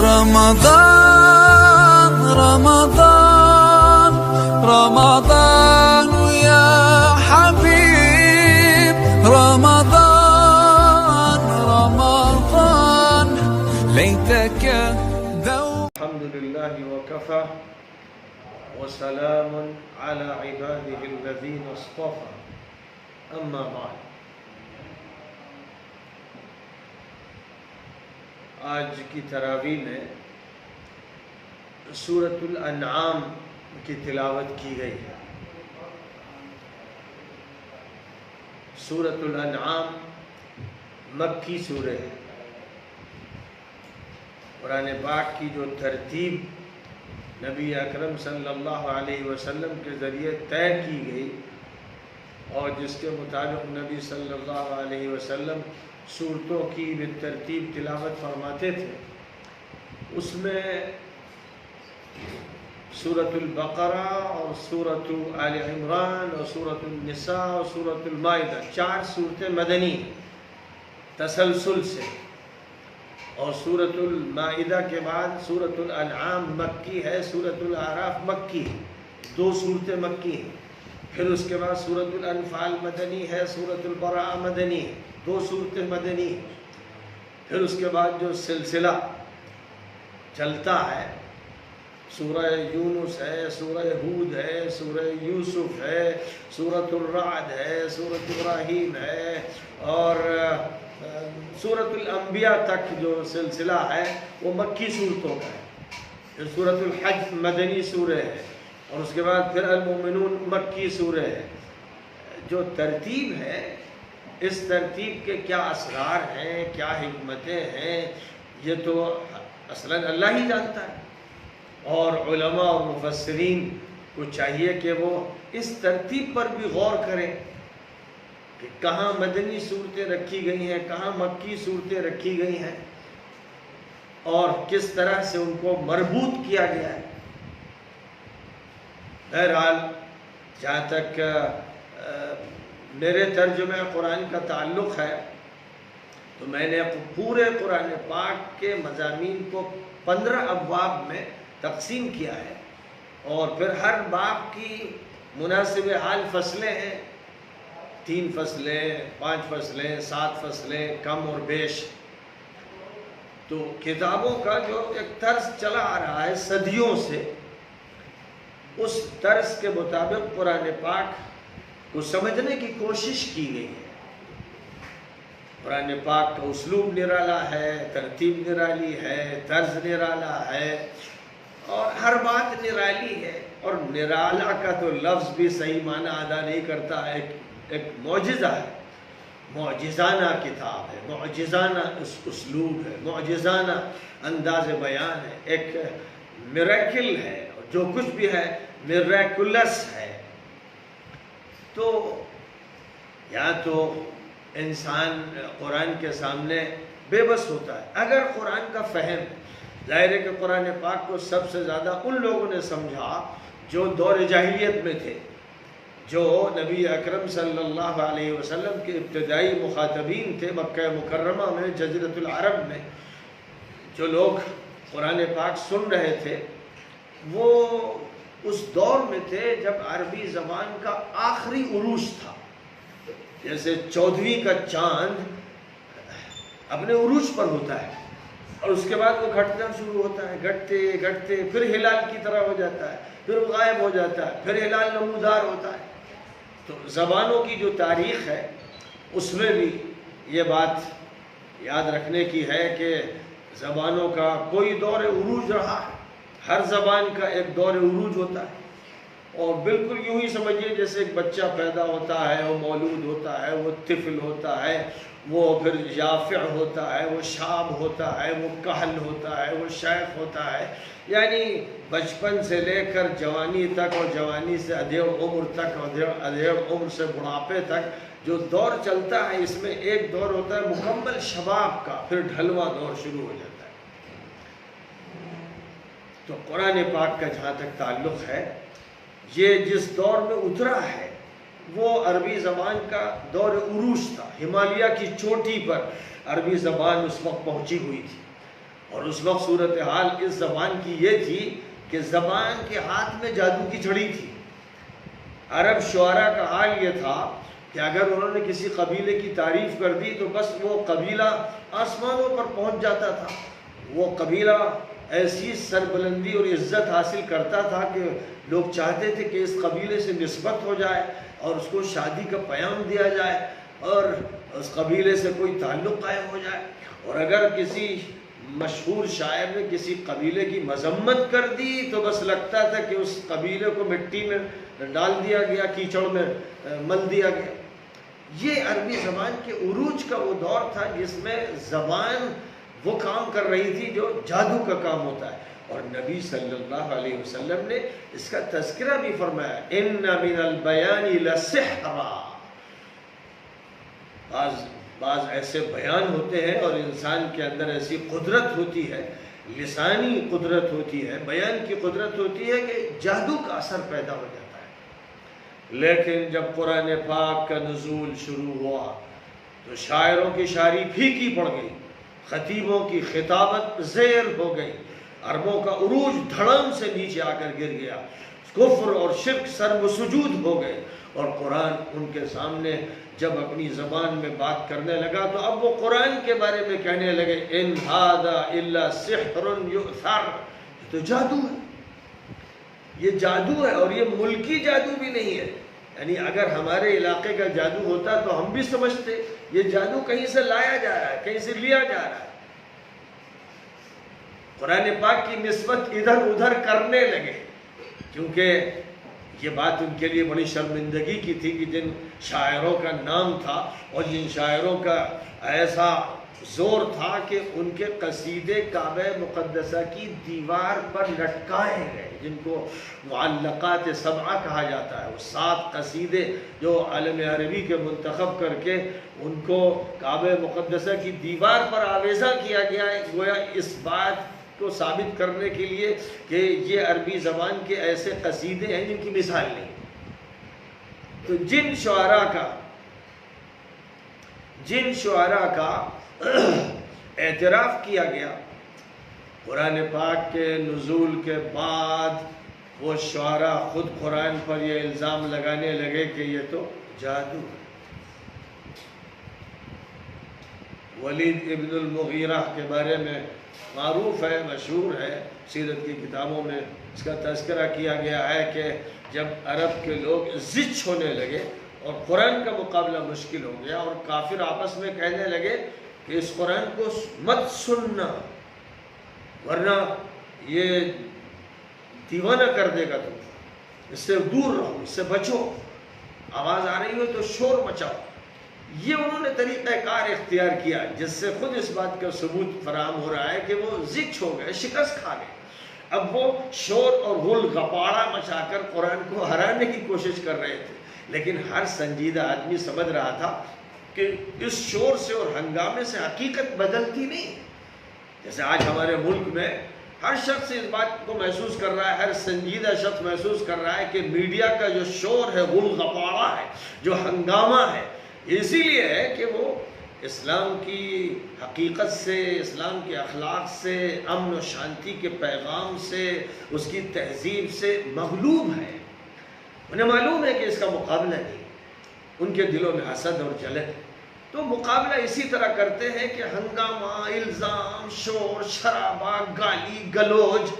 رمضان رمضان رمضان يا حبيب رمضان رمضان ليتك دوم. الحمد لله وكفى وسلام على عباده الذين اصطفى اما بعد. آج کی تراویح میں سورۃ الانعام کی تلاوت کی گئی ہے. سورۃ الانعام مکی سورہ ہے. قرآن پاک کی جو ترتیب نبی اکرم صلی اللہ علیہ وسلم کے ذریعے طے کی گئی اور جس کے مطابق نبی صلی اللہ علیہ وسلم سورتوں کی بالترتیب تلاوت فرماتے تھے، اس میں سورۃ البقرہ اور سورۃ آل عمران اور سورۃ النساء اور سورۃ المائدہ 4 صورتیں مدنی تسلسل سے، اور سورۃ المائدہ کے بعد سورۃ الانعام مکی ہے، سورۃ الاعراف مکی ہے، 2 صورتیں مکی ہیں. پھر اس کے بعد سورۃ الانفال مدنی ہے، سورۃ البراءہ مدنی ہے، 2 صورتیں مدنی ہیں. پھر اس کے بعد جو سلسلہ چلتا ہے سورہ یونس ہے، سورہ ہود ہے، سورہ یوسف ہے، سورۃ الرعد ہے، سورۃ ابراہیم ہے، اور سورۃ الانبیاء تک جو سلسلہ ہے وہ مکی صورتوں کا ہے. پھر سورۃ الحج مدنی سورہ ہے، اور اس کے بعد پھر المومنون مکی سورہ ہے. جو ترتیب ہے، اس ترتیب کے کیا اسرار ہیں، کیا حکمتیں ہیں، یہ تو اصلاً اللہ ہی جانتا ہے. اور علماء اور مفسرین کو چاہیے کہ وہ اس ترتیب پر بھی غور کریں کہ کہاں مدنی صورتیں رکھی گئی ہیں، کہاں مکی صورتیں رکھی گئی ہیں، اور کس طرح سے ان کو مربوط کیا گیا ہے. بہرحال جہاں تک میرے ترجمہ قرآن کا تعلق ہے تو میں نے پورے قرآن پاک کے مضامین کو 15 ابواب میں تقسیم کیا ہے، اور پھر ہر باب کی مناسب حال فصلیں ہیں، 3 فصلیں، 5 فصلیں، 7 فصلیں، کم اور بیش. تو کتابوں کا جو ایک طرز چلا آ رہا ہے صدیوں سے، اس طرز کے مطابق قرآن پاک کو سمجھنے کی کوشش کی گئی ہے. قرآن پاک کا اسلوب نرالا ہے، ترتیب نرالی ہے، طرز نرالا ہے، اور ہر بات نرالی ہے. اور نرالا کا تو لفظ بھی صحیح معنی ادا نہیں کرتا ہے. ایک معجزہ ہے، معجزانہ کتاب ہے، معجزانہ اسلوب ہے، معجزانہ انداز بیان ہے، ایک میریکل ہے، جو کچھ بھی ہے میریکولس ہے. تو یا تو انسان قرآن کے سامنے بے بس ہوتا ہے. اگر قرآن کا فہم، ظاہر ہے کہ قرآن پاک کو سب سے زیادہ ان لوگوں نے سمجھا جو دور جاہلیت میں تھے، جو نبی اکرم صلی اللہ علیہ وسلم کے ابتدائی مخاطبین تھے. مکہ مکرمہ میں، جزیرۃ العرب میں جو لوگ قرآن پاک سن رہے تھے، وہ اس دور میں تھے جب عربی زبان کا آخری عروج تھا. جیسے 14ویں کا چاند اپنے عروج پر ہوتا ہے، اور اس کے بعد وہ گھٹنا شروع ہوتا ہے، گھٹتے گھٹتے پھر ہلال کی طرح ہو جاتا ہے، پھر غائب ہو جاتا ہے، پھر ہلال نمودار ہوتا ہے. تو زبانوں کی جو تاریخ ہے اس میں بھی یہ بات یاد رکھنے کی ہے کہ زبانوں کا کوئی دور عروج رہا ہے. ہر زبان کا ایک دور عروج ہوتا ہے، اور بالکل یوں ہی سمجھیے جیسے ایک بچہ پیدا ہوتا ہے، وہ مولود ہوتا ہے، وہ طفل ہوتا ہے، وہ پھر یافع ہوتا ہے، وہ شاب ہوتا ہے، وہ کہل ہوتا ہے، وہ شیخ ہوتا ہے. یعنی بچپن سے لے کر جوانی تک، اور جوانی سے ادھیڑ عمر تک، اور ادھیڑ عمر سے بڑھاپے تک جو دور چلتا ہے، اس میں ایک دور ہوتا ہے مکمل شباب کا، پھر ڈھلواں دور شروع ہو جاتا ہے. تو قرآن پاک کا جہاں تک تعلق ہے، یہ جس دور میں اترا ہے وہ عربی زبان کا دور عروج تھا. ہمالیہ کی چوٹی پر عربی زبان اس وقت پہنچی ہوئی تھی، اور اس وقت صورتحال اس زبان کی یہ تھی کہ زبان کے ہاتھ میں جادو کی چھڑی تھی۔ عرب شعراء کا حال یہ تھا کہ اگر انہوں نے کسی قبیلے کی تعریف کر دی تو بس وہ قبیلہ آسمانوں پر پہنچ جاتا تھا۔ وہ قبیلہ ایسی سربلندی اور عزت حاصل کرتا تھا کہ لوگ چاہتے تھے کہ اس قبیلے سے نسبت ہو جائے اور اس کو شادی کا پیام دیا جائے اور اس قبیلے سے کوئی تعلق قائم ہو جائے۔ اور اگر کسی مشہور شاعر نے کسی قبیلے کی مذمت کر دی تو بس لگتا تھا کہ اس قبیلے کو مٹی میں ڈال دیا گیا، کیچڑ میں مل دیا گیا۔ یہ عربی زبان کے عروج کا وہ دور تھا جس میں زبان وہ کام کر رہی تھی جو جادو کا کام ہوتا ہے۔ اور نبی صلی اللہ علیہ وسلم نے اس کا تذکرہ بھی فرمایا، ان من البیان لسحرا۔ بعض ایسے بیان ہوتے ہیں اور انسان کے اندر ایسی قدرت ہوتی ہے، لسانی قدرت ہوتی ہے، بیان کی قدرت ہوتی ہے کہ جادو کا اثر پیدا ہو جاتا ہے۔ لیکن جب قرآن پاک کا نزول شروع ہوا تو شاعروں کی شاعری پھیکی پڑ گئی، خطیبوں کی خطابت زیر ہو گئی، عربوں کا عروج دھڑام سے نیچے آ کر گر گیا، کفر اور شرک سر و سجود ہو گئے، اور قرآن ان کے سامنے جب اپنی زبان میں بات کرنے لگا تو اب وہ قرآن کے بارے میں کہنے لگے ان ھذا الا سحر یؤثر، تو جادو ہے، یہ جادو ہے، اور یہ ملکی جادو بھی نہیں ہے۔ یعنی اگر ہمارے علاقے کا جادو ہوتا تو ہم بھی سمجھتے یہ جادو کہیں سے لایا جا رہا ہے، کہیں سے لیا جا رہا ہے۔ قرآن پاک کی نسبت ادھر ادھر کرنے لگے، کیونکہ یہ بات ان کے لیے بڑی شرمندگی کی تھی کہ جن شاعروں کا نام تھا اور جن شاعروں کا ایسا زور تھا کہ ان کے قصیدے کعبہ مقدسہ کی دیوار پر لٹکائے گئے، جن کو معلقات سبعہ کہا جاتا ہے، وہ 7 قصیدے جو عالم عربی کے منتخب کر کے ان کو کعبہ مقدسہ کی دیوار پر آویزہ کیا گیا ہے، گویا اس بات کو ثابت کرنے کے لیے کہ یہ عربی زبان کے ایسے قصیدے ہیں جن کی مثال نہیں۔ تو جن شعراء کا اعتراف کیا گیا قرآن پاک کے نزول کے بعد، وہ شعراء خود قرآن پر یہ الزام لگانے لگے کہ یہ تو جادو ہے۔ ولید ابن المغیرہ کے بارے میں معروف ہے، مشہور ہے، سیرت کی کتابوں میں اس کا تذکرہ کیا گیا ہے کہ جب عرب کے لوگ زچ ہونے لگے اور قرآن کا مقابلہ مشکل ہو گیا اور کافر آپس میں کہنے لگے کہ اس قرآن کو مت سننا ورنہ یہ دیوانہ کر دے گا، تم اس سے دور رہو، اس سے بچو، آواز آ رہی ہو تو شور مچاؤ۔ یہ انہوں نے طریقہ کار اختیار کیا جس سے خود اس بات کا ثبوت فراہم ہو رہا ہے کہ وہ زچ ہو گئے، شکست کھا گئے۔ اب وہ شور اور غل غپاڑا مچا کر قرآن کو ہرانے کی کوشش کر رہے تھے، لیکن ہر سنجیدہ آدمی سمجھ رہا تھا کہ اس شور سے اور ہنگامے سے حقیقت بدلتی نہیں۔ جیسے آج ہمارے ملک میں ہر شخص اس بات کو محسوس کر رہا ہے، ہر سنجیدہ شخص محسوس کر رہا ہے کہ میڈیا کا جو شور ہے، غل غپاڑا ہے، جو ہنگامہ ہے، اسی لیے ہے کہ وہ اسلام کی حقیقت سے، اسلام کے اخلاق سے، امن و شانتی کے پیغام سے، اس کی تہذیب سے مغلوب ہے۔ انہیں معلوم ہے کہ اس کا مقابلہ نہیں، ان کے دلوں میں حسد اور جلن ہے، تو مقابلہ اسی طرح کرتے ہیں کہ ہنگامہ، الزام، شور شرابہ، گالی گلوج۔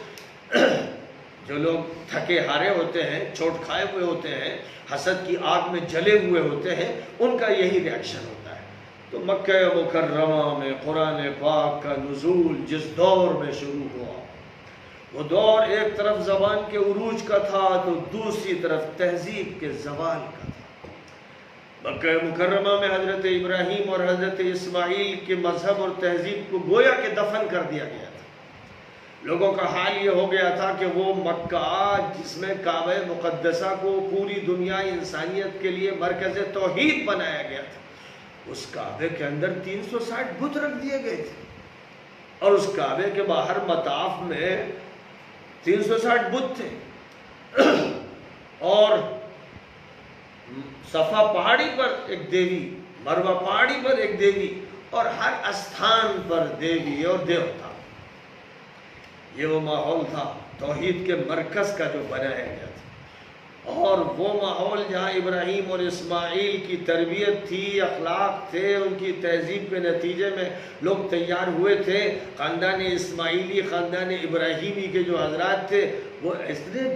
جو لوگ تھکے ہارے ہوتے ہیں، چوٹ کھائے ہوئے ہوتے ہیں، حسد کی آگ میں جلے ہوئے ہوتے ہیں، ان کا یہی ریاکشن ہوتا ہے۔ تو مکہ مکرمہ میں قرآن پاک کا نزول جس دور میں شروع ہوا، وہ دور ایک طرف زبان کے عروج کا تھا تو دوسری طرف تہذیب کے زوال کا تھا۔ مکہ مکرمہ میں حضرت ابراہیم اور حضرت اسماعیل کے مذہب اور تہذیب کو گویا کہ دفن کر دیا گیا تھا۔ لوگوں کا حال یہ ہو گیا تھا کہ وہ مکہ جس میں کعبہ مقدسہ کو پوری دنیا انسانیت کے لیے مرکز توحید بنایا گیا تھا، اس کعبے کے اندر 360 بت رکھ دیے گئے تھے، اور اس کعبے کے باہر مطاف میں 360 بت تھے، اور صفا پہاڑی پر ایک دیوی، مروہ پہاڑی پر ایک دیوی، اور ہر استھان پر دیوی اور دیوتا۔ یہ وہ ماحول تھا توحید کے مرکز کا جو بنایا گیا تھا، اور وہ ماحول جہاں ابراہیم اور اسماعیل کی تربیت تھی، اخلاق تھے، ان کی تہذیب کے نتیجے میں لوگ تیار ہوئے تھے۔ خاندان اسماعیلی، خاندان ابراہیمی کے جو حضرات تھے وہ اتنے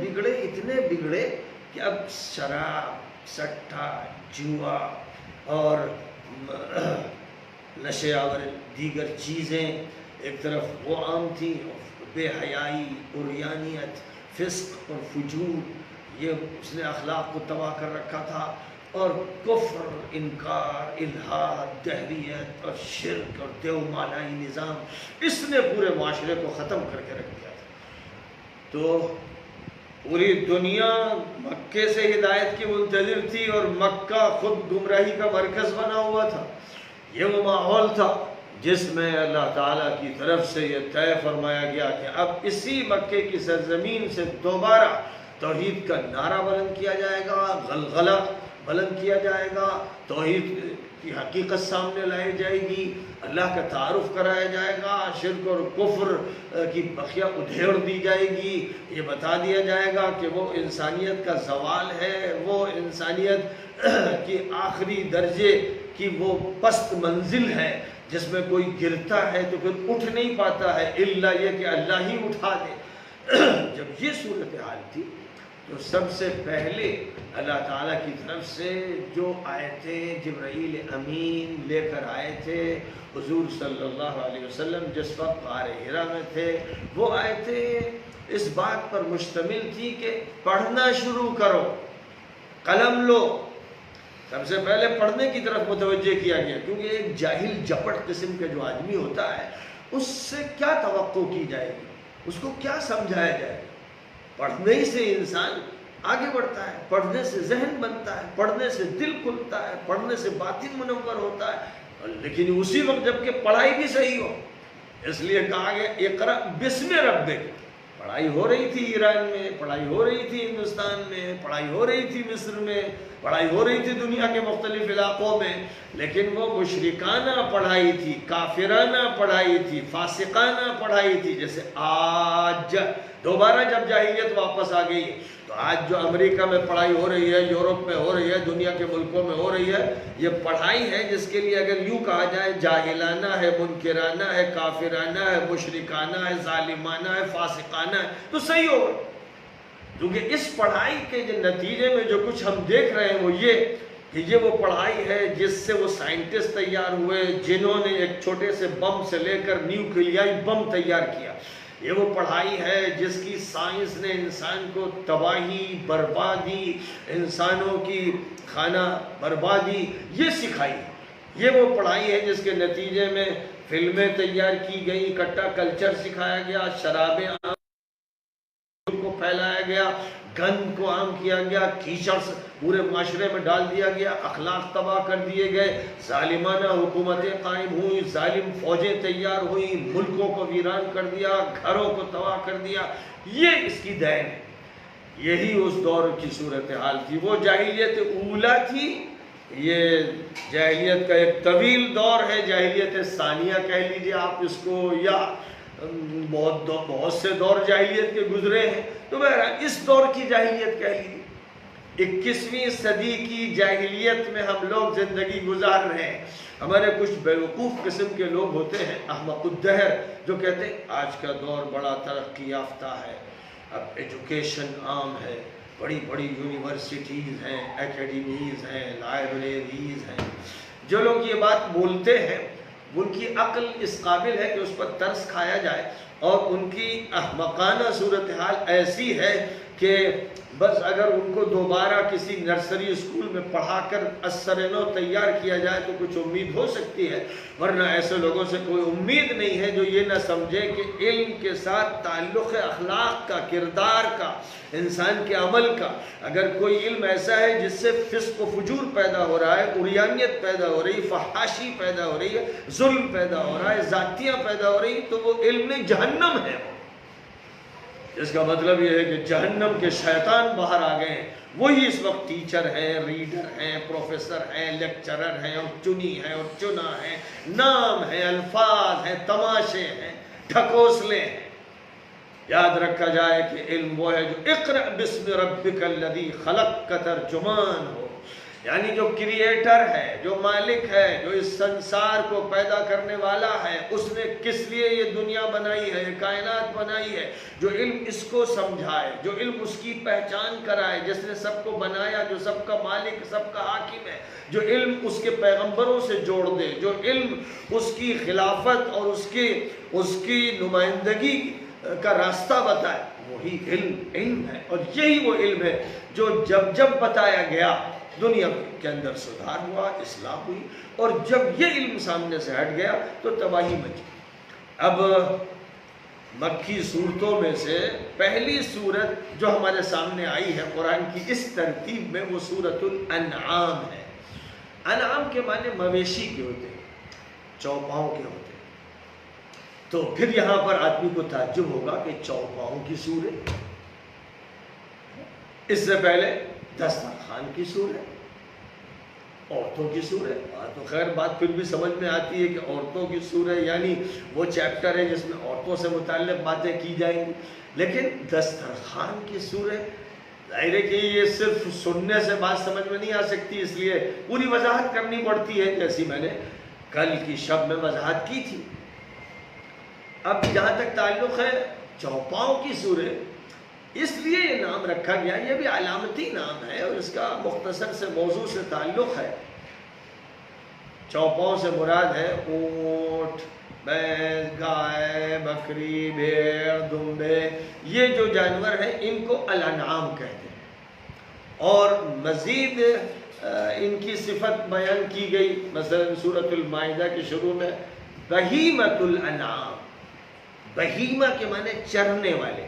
بگڑے کہ اب شراب، سٹھا، جوا اور نشے آور دیگر چیزیں ایک طرف وہ عام تھیں، بے حیائی، عریانیت، فسق اور فجور، یہ اس نے اخلاق کو تباہ کر رکھا تھا، اور کفر، انکار، الحاد، دہریت اور شرک اور دیو مالائی نظام، اس نے پورے معاشرے کو ختم کر کے رکھ دیا تھا۔ تو پوری دنیا مکے سے ہدایت کی منتظر تھی، اور مکہ خود گمراہی کا مرکز بنا ہوا تھا۔ یہ وہ ماحول تھا جس میں اللہ تعالیٰ کی طرف سے یہ طے فرمایا گیا کہ اب اسی مکے کی سرزمین سے دوبارہ توحید کا نعرہ بلند کیا جائے گا، غلغلہ بلند کیا جائے گا، توحید کی حقیقت سامنے لائی جائے گی، اللہ کا تعارف کرایا جائے گا، شرک اور کفر کی بخیا ادھیڑ دی جائے گی، یہ بتا دیا جائے گا کہ وہ انسانیت کا زوال ہے، وہ انسانیت کی آخری درجے کی وہ پست منزل ہے جس میں کوئی گرتا ہے تو پھر اٹھ نہیں پاتا ہے الا یہ کہ اللہ ہی اٹھا دے۔ جب یہ صورتحال تھی تو سب سے پہلے اللہ تعالیٰ کی طرف سے جو آیتیں جبرائیل امین لے کر آئے تھے حضور صلی اللہ علیہ وسلم جس وقت غار حرا میں تھے، وہ آیتیں اس بات پر مشتمل تھی کہ پڑھنا شروع کرو، قلم لو۔ سب سے پہلے پڑھنے کی طرف متوجہ کیا گیا، کیونکہ ایک جاہل جپٹ قسم کا جو آدمی ہوتا ہے اس سے کیا توقع کی جائے گی، اس کو کیا سمجھایا جائے گا؟ پڑھنے ہی سے انسان آگے بڑھتا ہے، پڑھنے سے ذہن بنتا ہے، پڑھنے سے دل کھلتا ہے، پڑھنے سے باطن منور ہوتا ہے، لیکن اسی وقت جب کہ پڑھائی بھی صحیح ہو، اس لیے کہا گیا اقرأ بسم ربک۔ پڑھائی ہو رہی تھی ایران میں، پڑھائی ہو رہی تھی ہندوستان میں، پڑھائی ہو رہی تھی مصر میں، پڑھائی ہو رہی تھی دنیا کے مختلف علاقوں میں، لیکن وہ مشرکانہ پڑھائی تھی، کافرانہ پڑھائی تھی، فاسقانہ پڑھائی تھی۔ جیسے آج دوبارہ جب جاہلیت واپس آ گئی تو آج جو امریکہ میں پڑھائی ہو رہی ہے، یورپ میں ہو رہی ہے، دنیا کے ملکوں میں ہو رہی ہے، یہ پڑھائی ہے جس کے لیے اگر یوں کہا جائے جاہلانہ ہے، منکرانہ ہے، کافرانہ ہے، مشرکانہ ہے، ظالمانہ ہے، فاسقانہ ہے، تو صحیح ہوگا۔ کیونکہ اس پڑھائی کے نتیجے میں جو کچھ ہم دیکھ رہے ہیں وہ یہ کہ یہ وہ پڑھائی ہے جس سے وہ سائنٹسٹ تیار ہوئے جنہوں نے ایک چھوٹے سے بم سے لے کر نیوکلیائی بم تیار کیا۔ یہ وہ پڑھائی ہے جس کی سائنس نے انسان کو تباہی، بربادی، انسانوں کی خانہ بربادی یہ سکھائی۔ یہ وہ پڑھائی ہے جس کے نتیجے میں فلمیں تیار کی گئی، کٹا کلچر سکھایا گیا، شرابیں کو پھیلایا گیا، گند کو عام کیا گیا، کیچڑ پورے معاشرے میں ڈال دیا گیا، اخلاق تباہ کر دیے گئے، ظالمانہ حکومتیں قائم ہوئی، ظالم فوجیں تیار ہوئی، ملکوں کو ویران کر دیا، گھروں کو تباہ کر دیا۔ یہ اس کی دین ہے، یہی اس دور کی صورتحال تھی۔ وہ جاہلیت اولا تھی، یہ جاہلیت کا ایک طویل دور ہے، جاہلیت ثانیہ کہہ لیجیے آپ اس کو، یا بہت سے دور جاہلیت کے گزرے ہیں، تو بہرحال اس دور کی جاہلیت کہہ لیجیے۔ 21ویں صدی کی جاہلیت میں ہم لوگ زندگی گزار رہے ہیں۔ ہمارے کچھ بیوقوف قسم کے لوگ ہوتے ہیں، احمق الدہر، جو کہتے ہیں آج کا دور بڑا ترقی یافتہ ہے، اب ایجوکیشن عام ہے، بڑی بڑی یونیورسٹیز ہیں، اکیڈمیز ہیں، لائبریریز ہیں۔ جو لوگ یہ بات بولتے ہیں ان کی عقل اس قابل ہے کہ اس پر ترس کھایا جائے، اور ان کی احمقانہ صورتحال ایسی ہے کہ بس اگر ان کو دوبارہ کسی نرسری اسکول میں پڑھا کر اثر نو تیار کیا جائے تو کچھ امید ہو سکتی ہے، ورنہ ایسے لوگوں سے کوئی امید نہیں ہے جو یہ نہ سمجھے کہ علم کے ساتھ تعلق اخلاق کا، کردار کا، انسان کے عمل کا۔ اگر کوئی علم ایسا ہے جس سے فسق و فجور پیدا ہو رہا ہے، عریانیت پیدا ہو رہی ہے، فحاشی پیدا ہو رہی ہے، ظلم پیدا ہو رہا ہے، ذاتیاں پیدا ہو رہی ہیں، تو وہ علم نہیں جہنم ہے۔ اس کا مطلب یہ ہے کہ جہنم کے شیطان باہر آ گئے ہیں۔ وہی اس وقت ٹیچر ہیں، ریڈر ہیں، پروفیسر ہیں، لیکچرر ہیں، اور چنی ہیں اور چنا ہیں، نام ہیں، الفاظ ہیں، تماشے ہیں، ڈھکوسلے ہیں۔ یاد رکھا جائے کہ علم وہ ہے جو اقرأ بسم ربک الذی خلق کا ترجمان ہو، یعنی جو کریٹر ہے، جو مالک ہے، جو اس سنسار کو پیدا کرنے والا ہے، اس نے کس لیے یہ دنیا بنائی ہے، یہ کائنات بنائی ہے، جو علم اس کو سمجھائے، جو علم اس کی پہچان کرائے، جس نے سب کو بنایا، جو سب کا مالک، سب کا حاکم ہے، جو علم اس کے پیغمبروں سے جوڑ دے، جو علم اس کی خلافت اور اس کی نمائندگی کا راستہ بتائے، وہی علم ہے۔ اور یہی وہ علم ہے جو جب بتایا گیا دنیا کے اندر سدھار ہوا، اصلاح ہوئی، اور جب یہ علم سامنے سے ہٹ گیا تو تباہی مچی۔ اب مکی صورتوں میں سے پہلی صورت جو ہمارے سامنے آئی ہے قرآن کی اس ترتیب میں، وہ سورۃ الانعام ہے۔ انعام کے معنی مویشی کے ہوتے ہیں، چوپاؤں کے ہوتے ہیں۔ تو پھر یہاں پر آدمی کو تعجب ہوگا کہ چوپاؤں کی صورت، اس سے پہلے دسترخوان کی صورت، عورتوں کی صورت۔ تو خیر بات پھر بھی سمجھ میں آتی ہے کہ عورتوں کی صورت یعنی وہ چیپٹر ہے جس میں عورتوں سے متعلق باتیں کی جائیں گی، لیکن دسترخوان کی صورت، ظاہر ہے کہ یہ صرف سننے سے بات سمجھ میں نہیں آ سکتی، اس لیے پوری وضاحت کرنی پڑتی ہے، جیسی میں نے کل کی شب میں وضاحت کی تھی۔ اب جہاں تک تعلق ہے چوپاؤں کی صورت، اس لیے یہ نام رکھا گیا، یہ بھی علامتی نام ہے اور اس کا مختصر سے موضوع سے تعلق ہے۔ چوپاؤں سے مراد ہے اونٹ، بھینس، گائے، بکری، بھیڑ، دمبے، یہ جو جانور ہیں ان کو الانعام کہتے ہیں، اور مزید ان کی صفت بیان کی گئی، مثلا سورۃ المائدہ کے شروع میں بہیمۃ الانعام، بہیمہ کے معنی چرنے والے،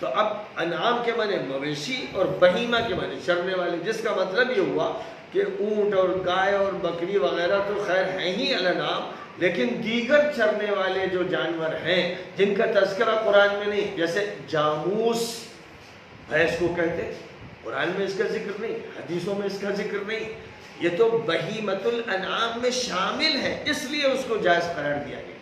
تو اب انعام کے معنی مویشی اور بہیمہ کے معنی چرنے والے، جس کا مطلب یہ ہوا کہ اونٹ اور گائے اور بکری وغیرہ تو خیر ہیں ہی الانعام، لیکن دیگر چرنے والے جو جانور ہیں جن کا تذکرہ قرآن میں نہیں، جیسے جاموس بھینس کو کہتے، قرآن میں اس کا ذکر نہیں، حدیثوں میں اس کا ذکر نہیں، یہ تو بہیمۃ الانعام میں شامل ہے، اس لیے اس کو جائز قرار دیا گیا،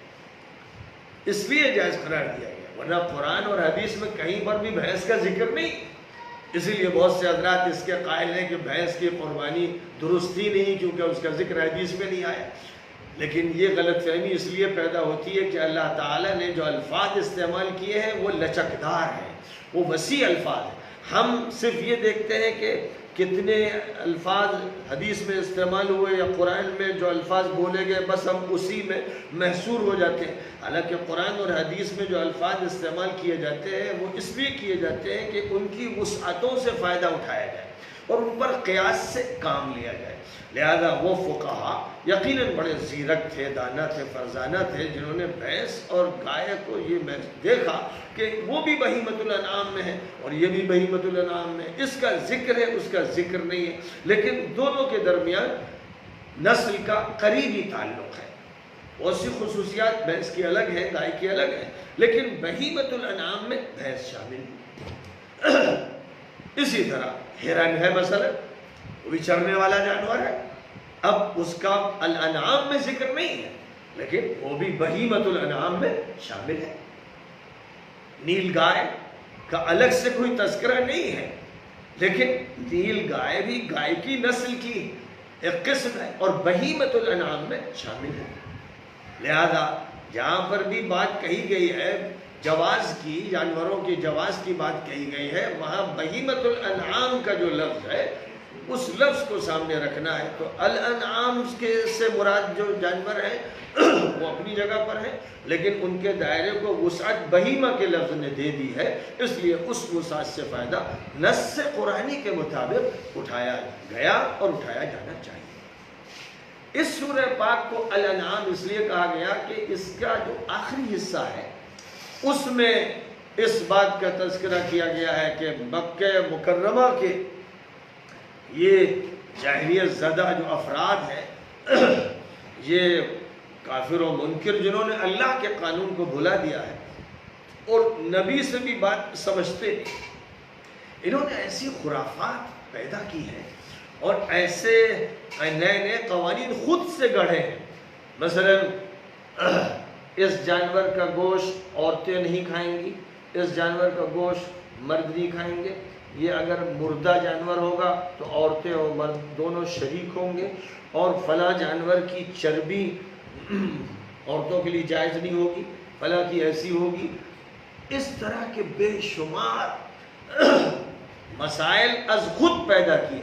اس لیے جائز قرار دیا گیا، ورنہ قرآن اور حدیث میں کہیں پر بھی بھینس کا ذکر نہیں۔ اسی لیے بہت سے حضرات اس کے قائل ہیں کہ بھینس کی قربانی درست ہی نہیں، کیونکہ اس کا ذکر حدیث میں نہیں آیا۔ لیکن یہ غلط فہمی اس لیے پیدا ہوتی ہے کہ اللہ تعالیٰ نے جو الفاظ استعمال کیے ہیں وہ لچکدار ہیں، وہ وسیع الفاظ ہیں۔ ہم صرف یہ دیکھتے ہیں کہ کتنے الفاظ حدیث میں استعمال ہوئے یا قرآن میں جو الفاظ بولے گئے، بس ہم اسی میں محصور ہو جاتے ہیں، حالانکہ قرآن اور حدیث میں جو الفاظ استعمال کیے جاتے ہیں وہ اس لیے کیے جاتے ہیں کہ ان کی وسعتوں سے فائدہ اٹھایا جائے اور ان پر قیاس سے کام لیا جائے۔ لہذا وہ فقہا یقیناً بڑے زیرک تھے، دانا تھے، فرزانہ تھے، جنہوں نے بھینس اور گائے کو یہ دیکھا کہ وہ بھی بہیمۃ الانعام میں ہے اور یہ بھی بہیمۃ الانعام میں ہے، اس کا ذکر ہے، اس کا ذکر نہیں ہے، لیکن دونوں کے درمیان نسل کا قریبی تعلق ہے۔ بہت سی خصوصیات بھینس کی الگ ہیں، گائے کی الگ ہیں، لیکن بہیمۃ الانعام میں بھینس شامل ہے۔ اسی طرح ہرن ہے مثلا، وہ بھی چرنے والا جانور ہے، اب اس کا الانعام میں ذکر نہیں ہے لیکن وہ بھی بہیمۃ الانعام میں شامل ہے۔ نیل گائے کا الگ سے کوئی تذکرہ نہیں ہے، لیکن نیل گائے بھی گائے کی نسل کی ایک قسم ہے اور بہیمۃ الانعام میں شامل ہے۔ لہذا جہاں پر بھی بات کہی گئی ہے جواز کی، جانوروں کی جواز کی بات کہی گئی ہے، وہاں بہیمۃ الانعام کا جو لفظ ہے اس لفظ کو سامنے رکھنا ہے۔ تو الانعام سے مراد جو جانور ہیں وہ اپنی جگہ پر ہیں، لیکن ان کے دائرے کو وسعت بہیمہ کے لفظ نے دے دی ہے، اس لیے اس وسعت سے فائدہ نص قرآنی کے مطابق اٹھایا گیا اور اٹھایا جانا چاہیے۔ اس سورہ پاک کو الانعام اس لیے کہا گیا کہ اس کا جو آخری حصہ ہے اس میں اس بات کا تذکرہ کیا گیا ہے کہ مکہ مکرمہ کے یہ جاہلیت زدہ جو افراد ہیں، یہ کافر و منکر جنہوں نے اللہ کے قانون کو بھلا دیا ہے اور نبی سے بھی بات سمجھتے نہیں، انہوں نے ایسی خرافات پیدا کی ہیں اور ایسے نئے نئے قوانین خود سے گڑھے ہیں۔ مثلا اس جانور کا گوشت عورتیں نہیں کھائیں گی، اس جانور کا گوشت مرد نہیں کھائیں گے، یہ اگر مردہ جانور ہوگا تو عورتیں اور مرد دونوں شریک ہوں گے، اور فلاں جانور کی چربی عورتوں کے لیے جائز نہیں ہوگی، فلاں کی ایسی ہوگی۔ اس طرح کے بے شمار مسائل از خود پیدا کیے۔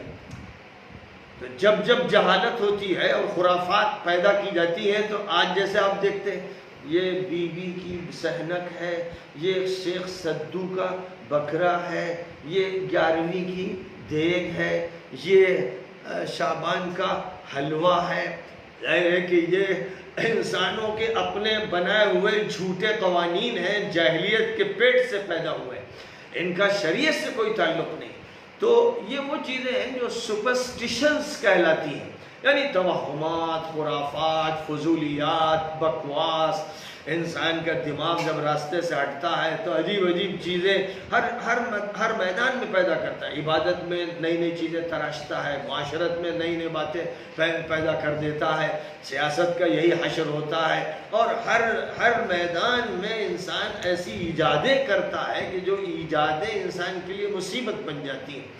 تو جب جب جہالت ہوتی ہے اور خرافات پیدا کی جاتی ہیں، تو آج جیسے آپ دیکھتے ہیں یہ بی بی کی سحنک ہے، یہ شیخ سدو کا بکرا ہے، یہ 11ویں کی دیگ ہے، یہ شعبان کا حلوہ ہے۔ ظاہر ہے کہ یہ انسانوں کے اپنے بنائے ہوئے جھوٹے قوانین ہیں، جاہلیت کے پیٹ سے پیدا ہوئے، ان کا شریعت سے کوئی تعلق نہیں۔ تو یہ وہ چیزیں ہیں جو سپرسٹیشنز کہلاتی ہیں، یعنی توہمات، خرافات، فضولیات، بکواس۔ انسان کا دماغ جب راستے سے ہٹتا ہے تو عجیب عجیب چیزیں ہر میدان میں پیدا کرتا ہے۔ عبادت میں نئی نئی چیزیں تراشتا ہے، معاشرت میں نئی نئی باتیں پیدا کر دیتا ہے، سیاست کا یہی حشر ہوتا ہے، اور ہر میدان میں انسان ایسی ایجادیں کرتا ہے کہ جو ایجادیں انسان کے لیے مصیبت بن جاتی ہیں۔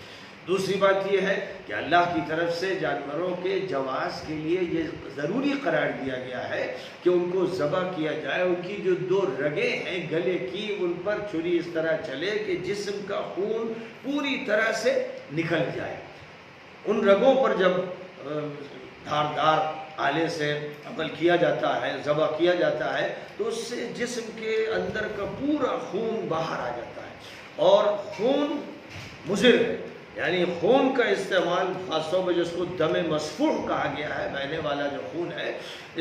دوسری بات یہ ہے کہ اللہ کی طرف سے جانوروں کے جواز کے لیے یہ ضروری قرار دیا گیا ہے کہ ان کو ذبح کیا جائے، ان کی جو 2 رگیں ہیں گلے کی، ان پر چھری اس طرح چلے کہ جسم کا خون پوری طرح سے نکل جائے۔ ان رگوں پر جب دھاردار آلے سے عمل کیا جاتا ہے، ذبح کیا جاتا ہے، تو اس سے جسم کے اندر کا پورا خون باہر آ جاتا ہے، اور خون مضر ہے، یعنی خون کا استعمال خاص طور پر جس کو دم مسفوح کہا گیا ہے، بہنے والا جو خون ہے،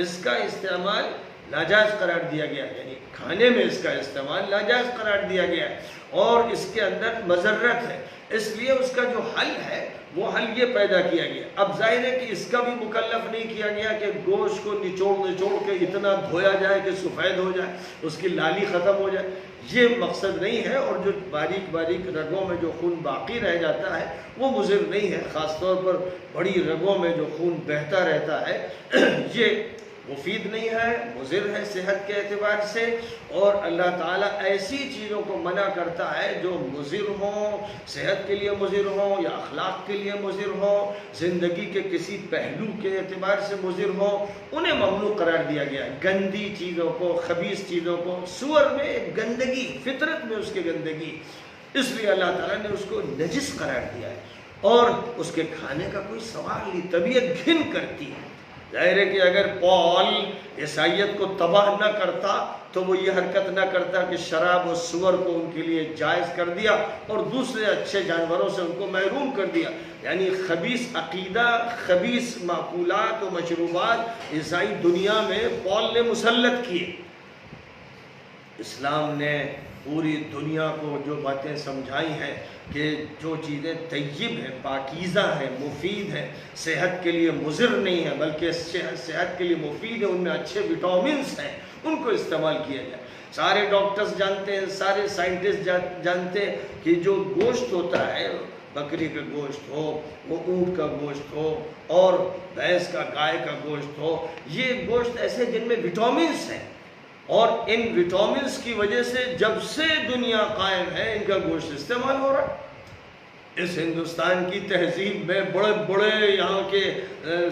اس کا استعمال ناجائز قرار دیا گیا ہے، یعنی کھانے میں اس کا استعمال ناجائز قرار دیا گیا ہے، اور اس کے اندر مضرت ہے۔ اس لیے اس کا جو حل ہے وہ حل یہ پیدا کیا گیا۔ اب ظاہر ہے کہ اس کا بھی مکلف نہیں کیا گیا کہ گوشت کو نچوڑ کے اتنا دھویا جائے کہ سفید ہو جائے، اس کی لالی ختم ہو جائے، یہ مقصد نہیں ہے۔ اور جو باریک باریک رگوں میں جو خون باقی رہ جاتا ہے وہ مضر نہیں ہے، خاص طور پر بڑی رگوں میں جو خون بہتا رہتا ہے یہ مفید نہیں ہے، مضر ہے صحت کے اعتبار سے، اور اللہ تعالیٰ ایسی چیزوں کو منع کرتا ہے جو مضر ہوں، صحت کے لیے مضر ہوں یا اخلاق کے لیے مضر ہوں، زندگی کے کسی پہلو کے اعتبار سے مضر ہوں، انہیں ممنوع قرار دیا گیا ہے۔ گندی چیزوں کو، خبیث چیزوں کو، سور میں گندگی، فطرت میں اس کی گندگی، اس لیے اللہ تعالیٰ نے اس کو نجس قرار دیا ہے، اور اس کے کھانے کا کوئی سوال نہیں، طبیعت گھن کرتی ہے۔ ظاہر ہے کہ اگر پال عیسائیت کو تباہ نہ کرتا تو وہ یہ حرکت نہ کرتا کہ شراب و سور کو ان کے لیے جائز کر دیا اور دوسرے اچھے جانوروں سے ان کو محروم کر دیا۔ یعنی خبیث عقیدہ، خبیث معقولات و مشروبات عیسائی دنیا میں پال نے مسلط کیے۔ اسلام نے پوری دنیا کو جو باتیں سمجھائی ہیں کہ جو چیزیں طیب ہیں، پاکیزہ ہیں، مفید ہیں، صحت کے لیے مضر نہیں ہیں بلکہ صحت کے لیے مفید ہیں، ان میں اچھے وٹامنس ہیں، ان کو استعمال کیا جائے۔ سارے ڈاکٹرز جانتے ہیں، سارے سائنٹسٹ جانتے ہیں کہ جو گوشت ہوتا ہے، بکری کا گوشت ہو، وہ اونٹ کا گوشت ہو، اور بھینس کا، گائے کا گوشت ہو، یہ گوشت ایسے جن میں وٹامنس ہیں، اور ان وٹامنس کی وجہ سے جب سے دنیا قائم ہے ان کا گوشت استعمال ہو رہا ہے۔ اس ہندوستان کی تہذیب میں بڑے بڑے یہاں کے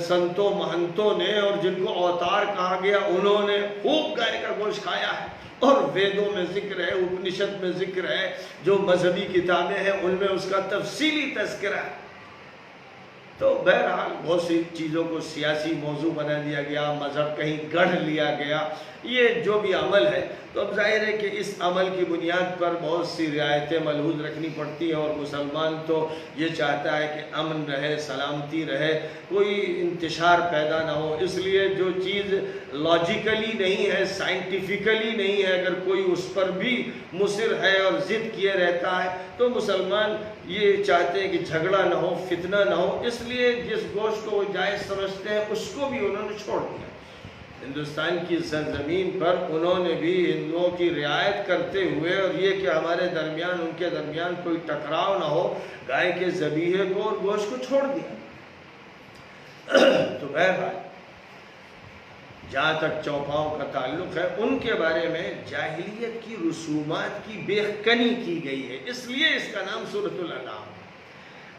سنتوں مہنتوں نے، اور جن کو اوتار کہا گیا، انہوں نے خوب گائے کا گوشت کھایا ہے، اور ویدوں میں ذکر ہے، اپنشد میں ذکر ہے، جو مذہبی کتابیں ہیں ان میں اس کا تفصیلی تذکرہ ہے۔ تو بہرحال بہت سی چیزوں کو سیاسی موضوع بنا دیا گیا، مذہب کہیں گڑھ لیا گیا، یہ جو بھی عمل ہے، تو اب ظاہر ہے کہ اس عمل کی بنیاد پر بہت سی رعایتیں ملحوظ رکھنی پڑتی ہیں، اور مسلمان تو یہ چاہتا ہے کہ امن رہے، سلامتی رہے، کوئی انتشار پیدا نہ ہو۔ اس لیے جو چیز لاجیکلی نہیں ہے، سائنٹیفکلی نہیں ہے، اگر کوئی اس پر بھی مصر ہے اور ضد کیے رہتا ہے تو مسلمان یہ چاہتے ہیں کہ جھگڑا نہ ہو، فتنہ نہ ہو، اس لیے جس گوشت کو وہ جائز سمجھتے ہیں اس کو بھی انہوں نے چھوڑ دیا۔ ہندوستان کی سرزمین پر انہوں نے بھی ہندوؤں کی رعایت کرتے ہوئے، اور یہ کہ ہمارے درمیان ان کے درمیان کوئی ٹکراؤ نہ ہو، گائے کے ذبیحے کو اور گوشت کو چھوڑ دیا۔ تو بہرحال جہاں تک چوپاؤں کا تعلق ہے ان کے بارے میں جاہلیت کی رسومات کی بیخکنی کی گئی ہے، اس لیے اس کا نام سورۃ الانعام۔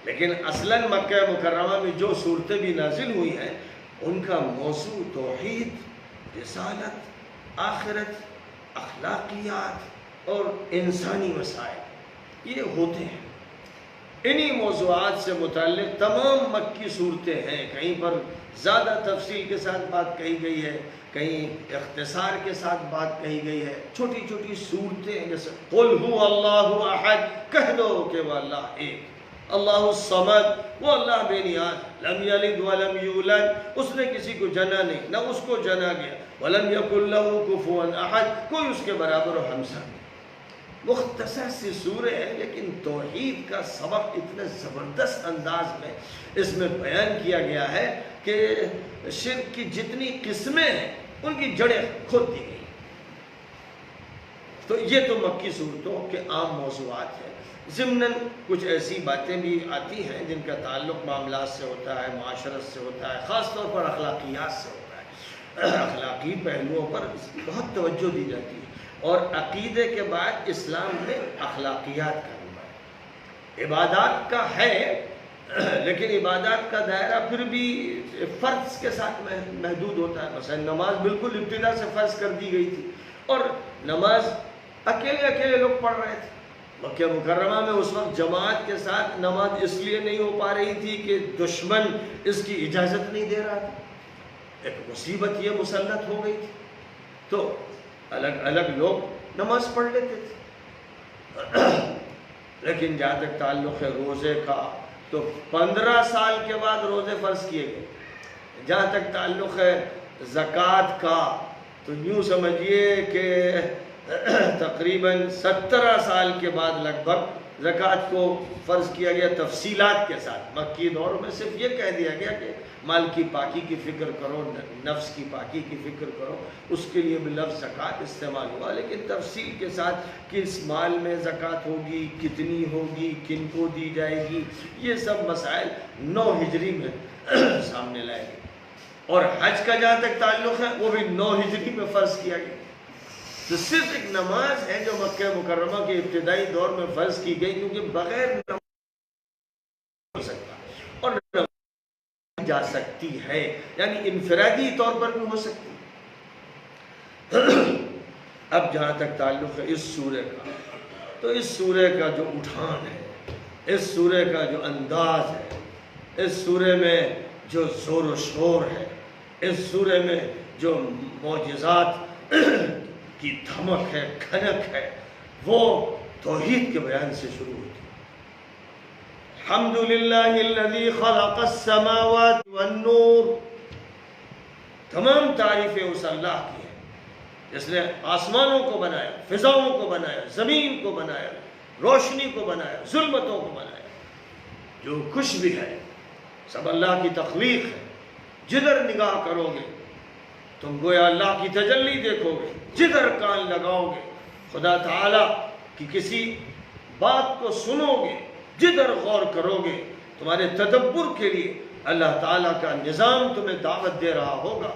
لیکن اصلاً مکہ مکرمہ میں جو صورتیں بھی نازل ہوئی ہیں ان کا موضوع توحید، رسالت، آخرت، اخلاقیات اور انسانی مسائل یہ ہوتے ہیں۔ انہی موضوعات سے متعلق تمام مکی صورتیں ہیں، کہیں پر زیادہ تفصیل کے ساتھ بات کہی گئی ہے، کہیں اختصار کے ساتھ بات کہی گئی ہے۔ چھوٹی چھوٹی صورتیں جیسے قل هو اللہ احد، کہہ دو کہ وہ اللہ ایک، اللہ الصمد، وہ اللہ بے نیاز، لم یلد ولم یولد، اس نے کسی کو جنا نہیں نہ اس کو جنا گیا، ولم یکن لہ کفوا احد، کوئی اس کے برابر و ہمسا نہیں۔ مختصر سی سورہ ہے لیکن توحید کا سبق اتنے زبردست انداز میں اس میں بیان کیا گیا ہے کہ شرک کی جتنی قسمیں ہیں ان کی جڑیں کھود دی گئی۔ تو یہ تو مکی صورتوں کے عام موضوعات ہیں۔ ضمناً کچھ ایسی باتیں بھی آتی ہیں جن کا تعلق معاملات سے ہوتا ہے، معاشرت سے ہوتا ہے، خاص طور پر اخلاقیات سے ہوتا ہے۔ اخلاقی پہلوؤں پر بہت توجہ دی جاتی ہے، اور عقیدے کے بعد اسلام میں اخلاقیات کا نمبر عبادات کا ہے، لیکن عبادات کا دائرہ پھر بھی فرض کے ساتھ محدود ہوتا ہے۔ مثلا نماز بالکل ابتدا سے فرض کر دی گئی تھی، اور نماز اکیلے لوگ پڑھ رہے تھے۔ مکہ مکرمہ میں اس وقت جماعت کے ساتھ نماز اس لیے نہیں ہو پا رہی تھی کہ دشمن اس کی اجازت نہیں دے رہا تھا، ایک مصیبت یہ مسلط ہو گئی تھی، تو الگ الگ لوگ نماز پڑھ لیتے تھے۔ لیکن جہاں تک تعلق ہے روزے کا تو 15 سال کے بعد روزے فرض کیے گئے۔ جہاں تک تعلق ہے زکوٰۃ کا تو یوں سمجھیے کہ تقریباً 17 سال کے بعد لگ بھگ زکوٰۃ کو فرض کیا گیا تفصیلات کے ساتھ۔ مکی دور میں صرف یہ کہہ دیا گیا کہ مال کی پاکی کی فکر کرو، نفس کی پاکی کی فکر کرو، اس کے لیے بھی لفظ زکوٰۃ استعمال ہوا، لیکن تفصیل کے ساتھ کس مال میں زکوٰۃ ہوگی، کتنی ہوگی، کن کو دی جائے گی، یہ سب مسائل 9 ہجری میں سامنے لائے گئے۔ اور حج کا جہاں تک تعلق ہے وہ بھی 9 ہجری میں فرض کیا گیا۔ تو صرف ایک نماز ہے جو مکہ مکرمہ کے ابتدائی دور میں فرض کی گئی، کیونکہ بغیر نماز ہو سکتا اور نماز جا سکتی ہے، یعنی انفرادی طور پر بھی ہو سکتی ہے۔ اب جہاں تک تعلق ہے اس سورہ کا، تو اس سورہ کا جو اٹھان ہے، اس سورہ کا جو انداز ہے، اس سورہ میں جو زور و شور ہے، اس سورہ میں جو معجزات کی دھمک ہے، کھنک ہے، وہ توحید کے بیان سے شروع ہوتی ہے۔ الحمدللہ الذی خلق السماوات والنور، تمام تعریفیں اس اللہ کی ہیں جس نے آسمانوں کو بنایا، فضاؤں کو بنایا، زمین کو بنایا، روشنی کو بنایا، ظلمتوں کو بنایا، جو کچھ بھی ہے سب اللہ کی تخلیق ہے۔ جدھر نگاہ کرو گے تم گویا اللہ کی تجلی دیکھو گے، جدھر کان لگاؤ گے خدا تعالیٰ کی کسی بات کو سنو گے، جدھر غور کرو گے تمہارے تدبر کے لیے اللہ تعالیٰ کا نظام تمہیں دعوت دے رہا ہوگا۔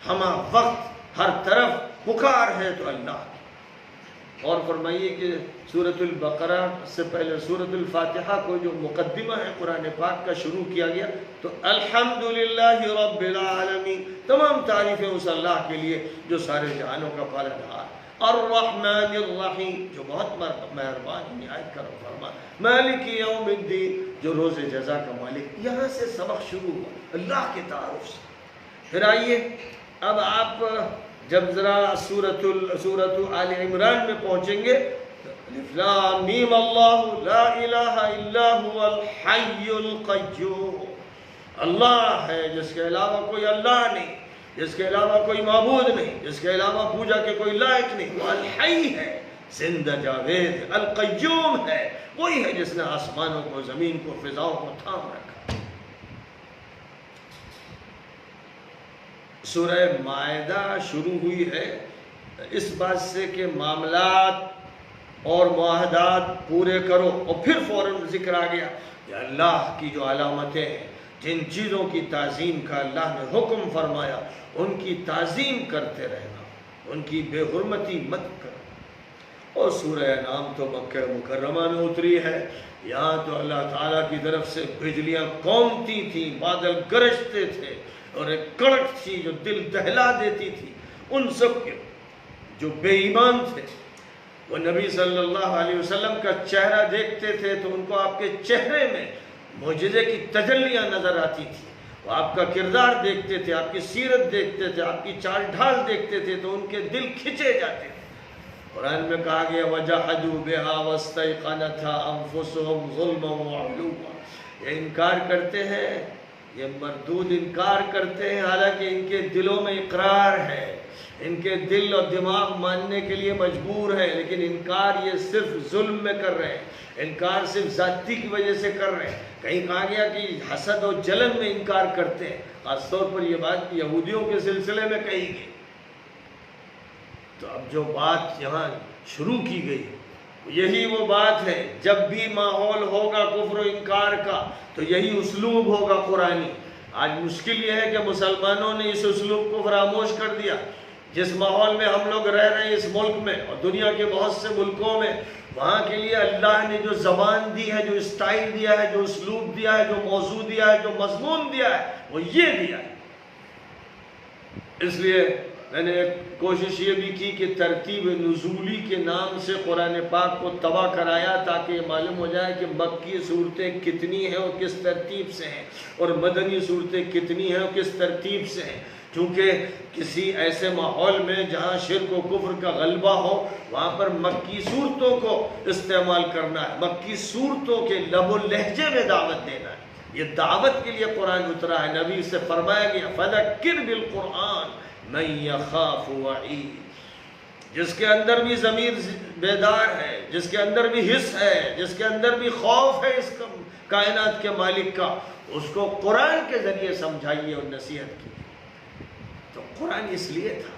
ہمہ وقت ہر طرف پکار ہے تو اللہ کی۔ اور فرمائیے کہ سورۃ البقرہ سے پہلے سورۃ الفاتحہ کو جو مقدمہ ہے قرآن پاک کا شروع کیا گیا تو الحمدللہ رب العالمین، تمام تعریفیں اس اللہ کے لیے جو سارے جہانوں کا پالنہار، الرحمن الرحیم جو بہت مہربان نہایت کرم فرما، مالک یوم الدین جو روز جزا کا مالک۔ یہاں سے سبق شروع ہوا اللہ کے تعارف سے۔ پھر آئیے اب آپ جب ذرا سورۃ آل عمران میں پہنچیں گے، الف لام میم اللہ لا الہ الا هو الحی القیوم، اللہ ہے جس کے علاوہ کوئی اللہ نہیں، جس کے علاوہ کوئی معبود نہیں، جس کے علاوہ پوجا کے کوئی لائق نہیں، وہ الحی ہے، زندہ جاوید، القیوم ہے، وہی ہے جس نے آسمانوں کو، زمین کو، فضاؤں کو تھام رکھا۔ سورہ مائدہ شروع ہوئی ہے اس بات سے کہ معاملات اور معاہدات پورے کرو، اور پھر فوراً ذکر آ گیا کہ اللہ کی جو علامتیں ہیں، جن چیزوں کی تعظیم کا اللہ نے حکم فرمایا ان کی تعظیم کرتے رہنا، ان کی بے حرمتی مت کرو۔ اور سورہ انعام تو مکہ مکرمہ میں اتری ہے، یہاں تو اللہ تعالیٰ کی طرف سے بجلیاں کونپتی تھیں، بادل گرجتے تھے، اور ایک کڑک تھی جو دل دہلا دیتی تھی۔ ان سب کے جو بے ایمان تھے وہ نبی صلی اللہ علیہ وسلم کا چہرہ دیکھتے تھے تو ان کو آپ کے چہرے میں معجزے کی تجلیاں نظر آتی تھی، وہ آپ کا کردار دیکھتے تھے، آپ کی سیرت دیکھتے تھے، آپ کی چال ڈھال دیکھتے تھے تو ان کے دل کھچے جاتے تھے۔ قرآن میں کہا گیا وَجَحَدُوا بِهَا وَاسْتَيْقَنَتْهَا أَنفُسُهُمْ ظُلْمًا وَعُلُوًّا، یہ انکار کرتے ہیں، یہ مردود انکار کرتے ہیں، حالانکہ ان کے دلوں میں اقرار ہے، ان کے دل اور دماغ ماننے کے لیے مجبور ہے، لیکن انکار یہ صرف ظلم میں کر رہے ہیں، انکار صرف ذاتی کی وجہ سے کر رہے ہیں۔ کہیں کہا گیا کہ حسد و جلن میں انکار کرتے ہیں، خاص طور پر یہ بات یہودیوں کے سلسلے میں کہی گئی۔ تو اب جو بات یہاں شروع کی گئی یہی وہ بات ہے، جب بھی ماحول ہوگا کفر و انکار کا تو یہی اسلوب ہوگا قرآنی۔ آج مشکل یہ ہے کہ مسلمانوں نے اس اسلوب کو فراموش کر دیا۔ جس ماحول میں ہم لوگ رہ رہے ہیں اس ملک میں اور دنیا کے بہت سے ملکوں میں، وہاں کے لیے اللہ نے جو زبان دی ہے، جو اسٹائل دیا ہے، جو اسلوب دیا ہے، جو موضوع دیا ہے، جو مضمون دیا ہے، وہ یہ دیا ہے۔ اس لیے میں نے ایک کوشش یہ بھی کی کہ ترتیب نزولی کے نام سے قرآن پاک کو تباہ کرایا تاکہ یہ معلوم ہو جائے کہ مکی صورتیں کتنی ہیں اور کس ترتیب سے ہیں، اور مدنی صورتیں کتنی ہیں اور کس ترتیب سے ہیں، کیونکہ کسی ایسے ماحول میں جہاں شرک و کفر کا غلبہ ہو وہاں پر مکی صورتوں کو استعمال کرنا ہے، مکی صورتوں کے لب و لہجے میں دعوت دینا ہے۔ یہ دعوت کے لیے قرآن اترا ہے۔ نبی سے فرمایا گیا فَذَكِّرْ بِالْقُرْآنِ مَن يَخَافُ وَعِيدٍ، جس کے اندر بھی ضمیر بیدار ہے، جس کے اندر بھی حس ہے، جس کے اندر بھی خوف ہے اس کائنات کے مالک کا، اس کو قرآن کے ذریعے سمجھائیے اور نصیحت کیجیے۔ تو قرآن اس لیے تھا،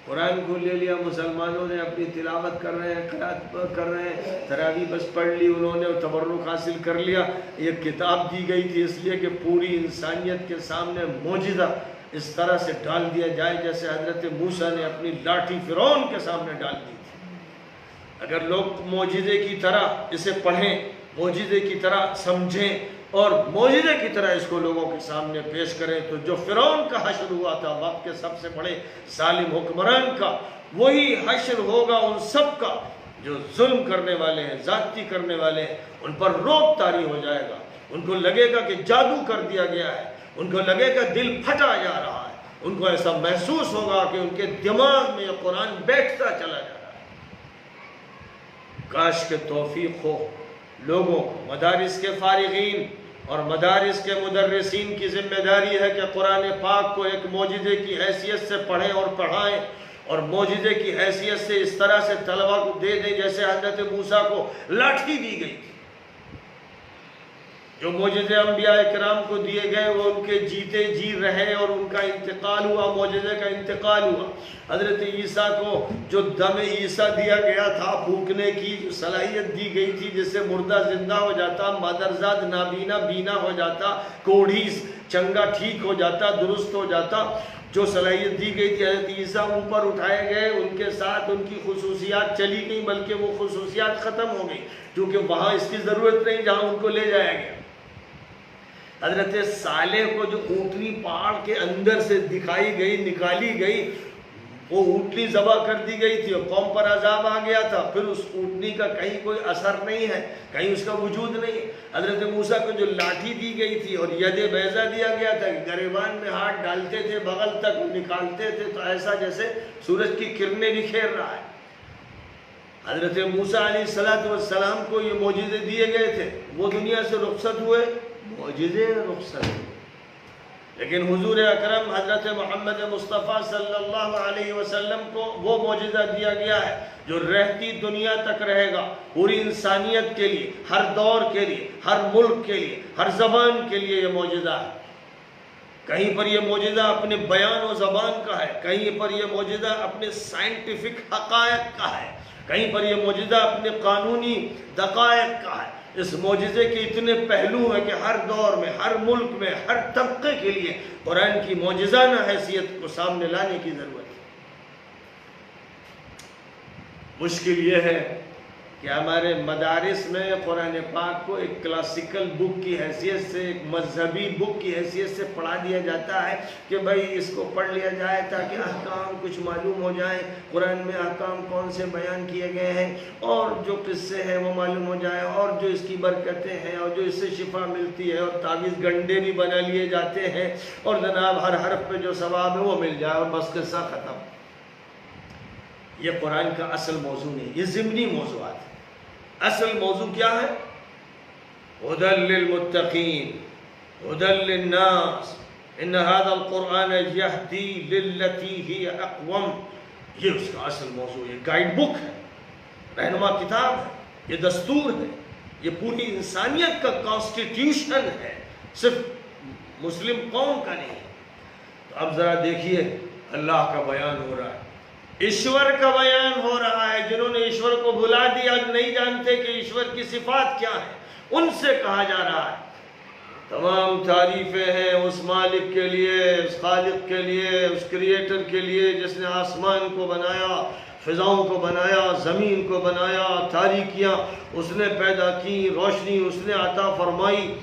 قرآن کو لے لیا مسلمانوں نے، اپنی تلاوت کر رہے ہیں، قرات کر رہے ہیں، تراویح بس پڑھ لی انہوں نے اور تبرک حاصل کر لیا۔ یہ کتاب دی گئی تھی اس لیے کہ پوری انسانیت کے سامنے معجزہ اس طرح سے ڈال دیا جائے جیسے حضرت موسیٰ نے اپنی لاٹھی فرعون کے سامنے ڈال دی تھی۔ اگر لوگ معجزے کی طرح اسے پڑھیں، معجزے کی طرح سمجھیں اور معجزے کی طرح اس کو لوگوں کے سامنے پیش کریں تو جو فرعون کا حشر ہوا تھا وقت کے سب سے بڑے ظالم حکمران کا، وہی حشر ہوگا ان سب کا جو ظلم کرنے والے ہیں، زیادتی کرنے والے ہیں۔ ان پر روب طاری ہو جائے گا، ان کو لگے گا کہ جادو کر دیا گیا ہے، ان کو لگے گا دل پھٹا جا رہا ہے، ان کو ایسا محسوس ہوگا کہ ان کے دماغ میں یہ قرآن بیٹھتا چلا جا رہا ہے۔ کاش کہ توفیق ہو لوگوں کو، مدارس کے فارغین اور مدارس کے مدرسین کی ذمہ داری ہے کہ قرآن پاک کو ایک معجزے کی حیثیت سے پڑھیں اور پڑھائیں، اور معجزے کی حیثیت سے اس طرح سے طلبہ کو دے دیں جیسے حضرت موسیٰ کو لاٹھی دی گئی تھی۔ جو معجزے انبیاء اکرام کو دیے گئے وہ ان کے جیتے جی رہے اور ان کا انتقال ہوا، معجزے کا انتقال ہوا۔ حضرت عیسیٰ کو جو دم عیسیٰ دیا گیا تھا، پھونکنے کی جو صلاحیت دی گئی تھی جس سے مردہ زندہ ہو جاتا، مادرزاد نابینا بینا ہو جاتا، کوڑھی چنگا ٹھیک ہو جاتا، درست ہو جاتا، جو صلاحیت دی گئی تھی حضرت عیسیٰ اوپر اٹھائے گئے، ان کے ساتھ ان کی خصوصیات چلی گئی بلکہ وہ خصوصیات ختم ہو گئی کیونکہ وہاں اس کی ضرورت نہیں جہاں ان کو لے جایا گیا۔ حضرت صالح کو جو اونٹنی پہاڑ کے اندر سے دکھائی گئی، نکالی گئی، وہ اونٹنی ذبح کر دی گئی تھی اور قوم پر عذاب آ گیا تھا، پھر اس اونٹنی کا کہیں کوئی اثر نہیں ہے، کہیں اس کا وجود نہیں ہے۔ حضرت موسیٰ کو جو لاٹھی دی گئی تھی اور ید بیضہ دیا گیا تھا کہ گریبان میں ہاتھ ڈالتے تھے بغل تک نکالتے تھے تو ایسا جیسے سورج کی کرنیں بکھیر رہا ہے۔ حضرت موسیٰ علیہ السلام کو یہ معجزے دیے گئے تھے، وہ دنیا سے رخصت ہوئے، معجزے رخصت ہوئے، لیکن حضور اکرم حضرت محمد مصطفیٰ صلی اللہ علیہ وسلم کو وہ معجزہ دیا گیا ہے جو رہتی دنیا تک رہے گا، پوری انسانیت کے لیے، ہر دور کے لیے، ہر ملک کے لیے، ہر زبان کے لیے یہ معجزہ ہے۔ کہیں پر یہ معجزہ اپنے بیان و زبان کا ہے، کہیں پر یہ معجزہ اپنے سائنٹیفک حقائق کا ہے، کہیں پر یہ معجزہ اپنے قانونی دقائق کا ہے، اس معجزے کے اتنے پہلو ہیں کہ ہر دور میں، ہر ملک میں، ہر طبقے کے لیے قرآن کی معجزانہ حیثیت کو سامنے لانے کی ضرورت ہے۔ مشکل یہ ہے کہ ہمارے مدارس میں قرآن پاک کو ایک کلاسیکل بک کی حیثیت سے، ایک مذہبی بک کی حیثیت سے پڑھا دیا جاتا ہے کہ بھائی اس کو پڑھ لیا جائے تاکہ احکام کچھ معلوم ہو جائیں، قرآن میں احکام کون سے بیان کیے گئے ہیں اور جو قصے ہیں وہ معلوم ہو جائے، اور جو اس کی برکتیں ہیں اور جو اس سے شفا ملتی ہے، اور تعویذ گنڈے بھی بنا لیے جاتے ہیں، اور جناب ہر حرف پہ جو ثواب ہے وہ مل جائے اور بس قصہ ختم۔ یہ قرآن کا اصل موضوع نہیں، یہ ضمنی موضوعات ہیں۔ اصل موضوع کیا ہے؟ ہدی للمتقین، ہدی للناس، ان ھذا القرآن یہدی للتی ہی اقوم۔ یہ اس کا اصل موضوع، یہ گائیڈ بک ہے، رہنما کتاب ہے، یہ دستور ہے، یہ پوری انسانیت کا کانسٹیٹیوشن ہے، صرف مسلم قوم کا نہیں۔ تو اب ذرا دیکھیے، اللہ کا بیان ہو رہا ہے، ایشور کا بیان ہو رہا ہے۔ جنہوں نے ایشور کو بھلا دیا، نہیں جانتے کہ ایشور کی صفات کیا ہے، ان سے کہا جا رہا ہے تمام تعریفیں ہیں اس مالک کے لیے، اس خالق کے لیے، اس کریٹر کے لیے جس نے آسمان کو بنایا، فضاؤں کو بنایا، زمین کو بنایا، تاریکیاں اس نے پیدا کی، روشنی اس نے عطا فرمائی،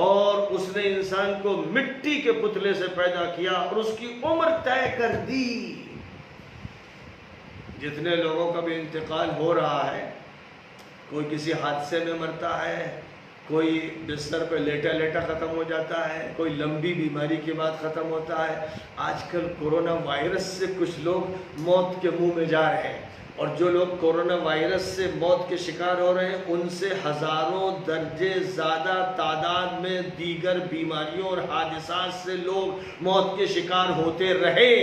اور اس نے انسان کو مٹی کے پتلے سے پیدا کیا اور اس کی عمر طے کر دی۔ جتنے لوگوں کا بھی انتقال ہو رہا ہے، کوئی کسی حادثے میں مرتا ہے، کوئی بستر پہ لیٹا لیٹا ختم ہو جاتا ہے، کوئی لمبی بیماری کے بعد ختم ہوتا ہے۔ آج کل کورونا وائرس سے کچھ لوگ موت کے منہ میں جا رہے ہیں، اور جو لوگ کورونا وائرس سے موت کے شکار ہو رہے ہیں ان سے ہزاروں درجے زیادہ تعداد میں دیگر بیماریوں اور حادثات سے لوگ موت کے شکار ہوتے رہے۔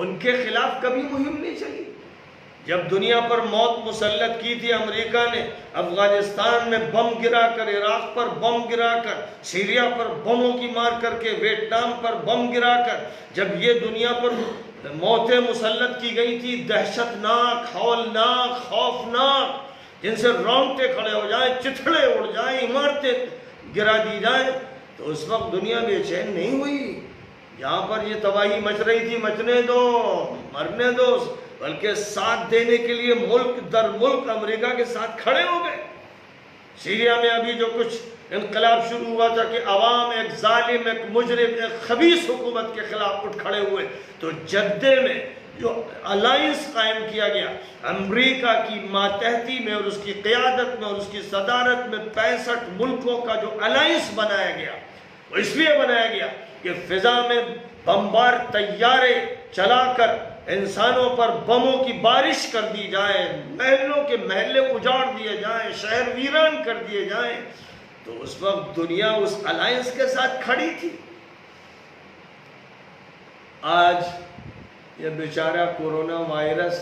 ان کے خلاف کبھی مہم نہیں چلی۔ جب دنیا پر موت مسلط کی تھی امریکہ نے، افغانستان میں بم گرا کر، عراق پر بم گرا کر، سیریا پر بموں کی مار کر کے، ویتنام پر بم گرا کر، جب یہ دنیا پر موتیں مسلط کی گئی تھی، دہشت ناک، ہولناک، خوفناک، جن سے رونگٹے کھڑے ہو جائیں، چتھڑے اڑ جائیں، عمارتیں گرا دی جائیں، تو اس وقت دنیا بے چین نہیں ہوئی۔ جہاں پر یہ تباہی مچ رہی تھی، مچنے دو، مرنے دو، بلکہ ساتھ دینے کے لیے ملک در ملک امریکہ کے ساتھ کھڑے ہو گئے۔ سیریا میں ابھی جو کچھ انقلاب شروع ہوا تھا کہ عوام ایک ظالم، ایک مجرم، ایک خبیث حکومت کے خلاف اٹھ کھڑے ہوئے، تو جدے میں جو الائنس قائم کیا گیا امریکہ کی ماتحتی میں اور اس کی قیادت میں اور اس کی صدارت میں 65 ملکوں کا جو الائنس بنایا گیا، وہ اس لیے بنایا گیا کہ فضا میں بمبار طیارے چلا کر انسانوں پر بموں کی بارش کر دی جائے، محلوں کے محلے اجاڑ دیے جائیں، شہر ویران کر دیے جائیں۔ تو اس وقت دنیا اس الائنس کے ساتھ کھڑی تھی۔ آج یہ بیچارہ کورونا وائرس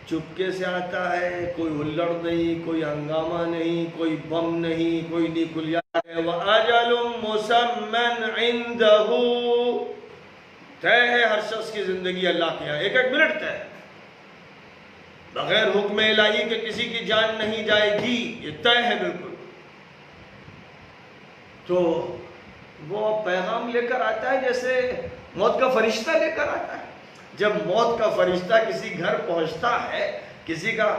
چپکے سے آتا ہے، کوئی ہلڑ نہیں، کوئی ہنگامہ نہیں، کوئی بم نہیں، کوئی نیکلیات ہے۔ وَأَجَلٌ مُّسَمًّى عِندَهُ، طے ہے ہر شخص کی زندگی اللہ کے یہاں، ایک ایک منٹ طے ہے، بغیر حکم الہی کے کسی کی جان نہیں جائے گی، یہ طے ہے بالکل۔ تو وہ پیغام لے کر آتا ہے جیسے موت کا فرشتہ لے کر آتا ہے۔ جب موت کا فرشتہ کسی گھر پہنچتا ہے، کسی کا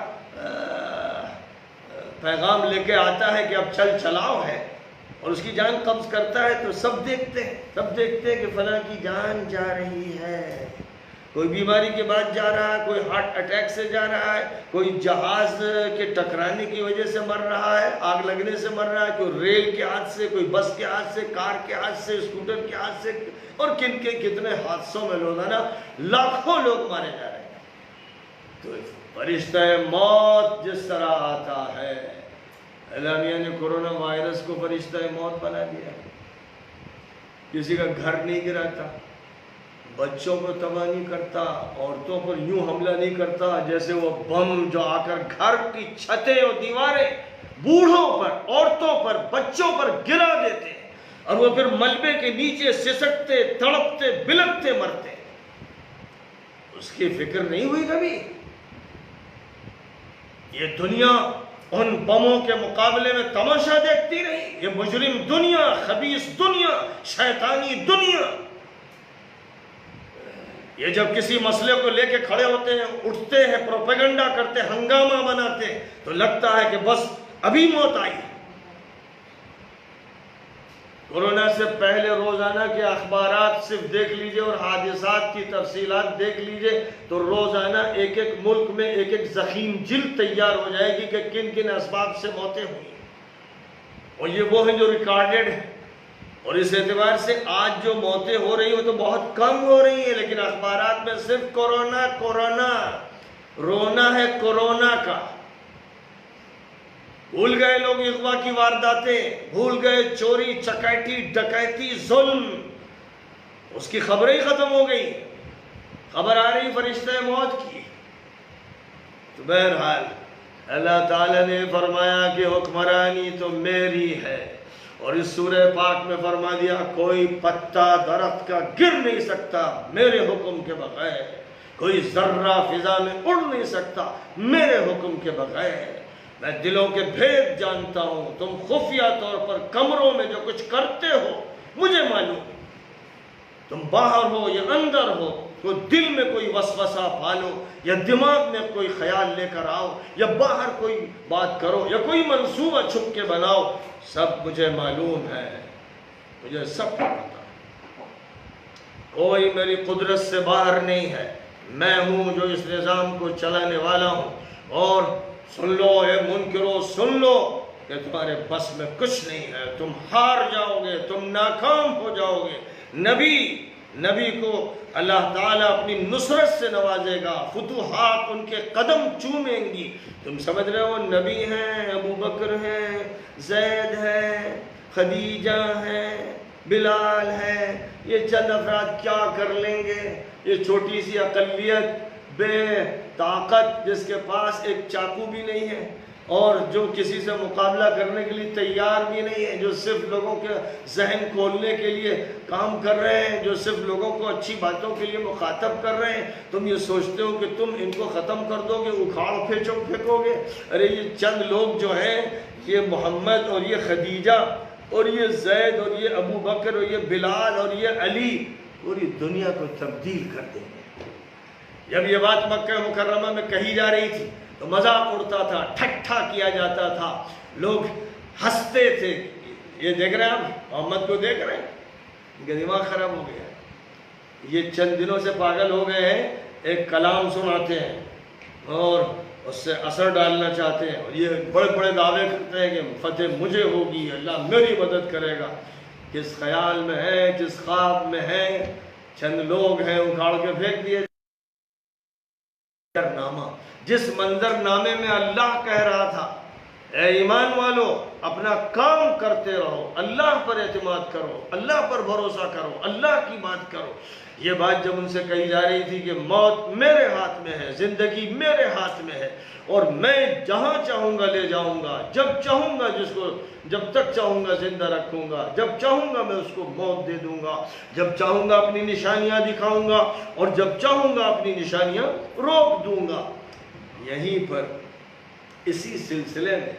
پیغام لے کے آتا ہے کہ اب چل چلاؤ ہے، اور اس کی جان قبض کرتا ہے، تو سب دیکھتے ہیں کہ فلاں کی جان جا رہی ہے، کوئی بیماری کے بعد جا رہا ہے، کوئی ہارٹ اٹیک سے جا رہا ہے، کوئی جہاز کے ٹکرانے کی وجہ سے مر رہا ہے، آگ لگنے سے مر رہا ہے، کوئی ریل کے حادثے، کوئی بس کے حادثے، کار کے حادثے، اسکوٹر کے حادثے، اور کن کے کتنے حادثوں میں روزانہ لاکھوں لوگ مارے جا رہے ہیں۔ تو فرشتہ موت جس طرح آتا ہے، اعلامیہ نے کورونا وائرس کو فرشتہ موت بنا دیا، کسی کا گھر نہیں گراتا، بچوں کو تباہ نہیں کرتا، عورتوں پر یوں حملہ نہیں کرتا جیسے وہ بم جو آ کر گھر کی چھتیں اور دیواریں بوڑھوں پر، عورتوں پر، بچوں پر گرا دیتے ہیں، اور وہ پھر ملبے کے نیچے سسکتے، تڑپتے، بلکتے مرتے۔ اس کی فکر نہیں ہوئی کبھی؟ یہ دنیا ان بموں کے مقابلے میں تماشا دیکھتی رہی؟ یہ مجرم دنیا، خبیث دنیا، شیطانی دنیا، یہ جب کسی مسئلے کو لے کے کھڑے ہوتے ہیں، اٹھتے ہیں، پروپیگنڈا کرتے، ہنگامہ بناتے ہیں، تو لگتا ہے کہ بس ابھی موت آئی۔ کورونا سے پہلے روزانہ کے اخبارات صرف دیکھ لیجئے اور حادثات کی تفصیلات دیکھ لیجئے تو روزانہ ایک ایک ملک میں ایک ایک ضخیم جلد تیار ہو جائے گی کہ کن کن اسباب سے موتیں ہوئی، اور یہ وہ ہیں جو ریکارڈڈ ہیں۔ اور اس اعتبار سے آج جو موتیں ہو رہی ہیں تو بہت کم ہو رہی ہیں، لیکن اخبارات میں صرف کورونا کورونا، رونا ہے کورونا کا۔ بھول گئے لوگ اغوا کی وارداتیں، بھول گئے چوری چکیتی ڈکیتی ظلم، اس کی خبریں ہی ختم ہو گئی۔ خبر آ رہی فرشتہ موت کی۔ تو بہرحال اللہ تعالیٰ نے فرمایا کہ حکمرانی تو میری ہے، اور اس سورہ پاک میں فرما دیا کوئی پتا درخت کا گر نہیں سکتا میرے حکم کے بغیر، کوئی ذرہ فضا میں اڑ نہیں سکتا میرے حکم کے بغیر۔ میں دلوں کے بھید جانتا ہوں، تم خفیہ طور پر کمروں میں جو کچھ کرتے ہو مجھے معلوم، تم باہر ہو یا اندر ہو، تو دل میں کوئی وسوسہ پالو یا دماغ میں کوئی خیال لے کر آؤ یا باہر کوئی بات کرو یا کوئی منصوبہ چھپ کے بناؤ، سب مجھے معلوم ہے، مجھے سب پتہ ہے، کوئی میری قدرت سے باہر نہیں ہے، میں ہوں جو اس نظام کو چلانے والا ہوں۔ اور سن لو اے منکرو، سن لو کہ تمہارے بس میں کچھ نہیں ہے، تم ہار جاؤ گے، تم ناکام ہو جاؤ گے۔ نبی کو اللہ تعالیٰ اپنی نصرت سے نوازے گا، فتوحات ان کے قدم چومیں گی۔ تم سمجھ رہے ہو نبی ہیں، ابو بکر ہیں، زید ہیں، خدیجہ ہیں، بلال ہیں، یہ چند افراد کیا کر لیں گے؟ یہ چھوٹی سی اقلیت بے طاقت جس کے پاس ایک چاقو بھی نہیں ہے اور جو کسی سے مقابلہ کرنے کے لیے تیار بھی نہیں ہے، جو صرف لوگوں کے ذہن کھولنے کے لیے کام کر رہے ہیں، جو صرف لوگوں کو اچھی باتوں کے لیے مخاطب کر رہے ہیں، تم یہ سوچتے ہو کہ تم ان کو ختم کر دو گے، اکھاڑ پھینکو گے؟ ارے یہ چند لوگ جو ہیں، یہ محمد اور یہ خدیجہ اور یہ زید اور یہ ابو بکر اور یہ بلال اور یہ علی پوری دنیا کو تبدیل کر دیں گے۔ جب یہ بات مکہ مکرمہ میں کہی جا رہی تھی تو مذاق اڑتا تھا، ٹھٹھا کیا جاتا تھا، لوگ ہنستے تھے۔ یہ دیکھ رہے ہیں آپ محمد کو دیکھ رہے ہیں، ان کا دماغ خراب ہو گیا، یہ چند دنوں سے پاگل ہو گئے ہیں، ایک کلام سناتے ہیں اور اس سے اثر ڈالنا چاہتے ہیں، اور یہ بڑے بڑے دعوے کرتے ہیں کہ فتح مجھے ہوگی، اللہ میری مدد کرے گا۔ کس خیال میں ہے، کس خواب میں ہے، چند لوگ ہیں اکھاڑ کے پھینک دیے۔ نامہ جس منظر نامے میں اللہ کہہ رہا تھا اے ایمان والو اپنا کام کرتے رہو، اللہ پر اعتماد کرو، اللہ پر بھروسہ کرو، اللہ کی بات کرو، یہ بات جب ان سے کہی جا رہی تھی کہ موت میرے ہاتھ میں ہے، زندگی میرے ہاتھ میں ہے، اور میں جہاں چاہوں گا لے جاؤں گا، جب چاہوں گا جس کو جب تک چاہوں گا زندہ رکھوں گا، جب چاہوں گا میں اس کو موت دے دوں گا، جب چاہوں گا اپنی نشانیاں دکھاؤں گا اور جب چاہوں گا اپنی نشانیاں روک دوں گا۔ یہیں پر اسی سلسلے میں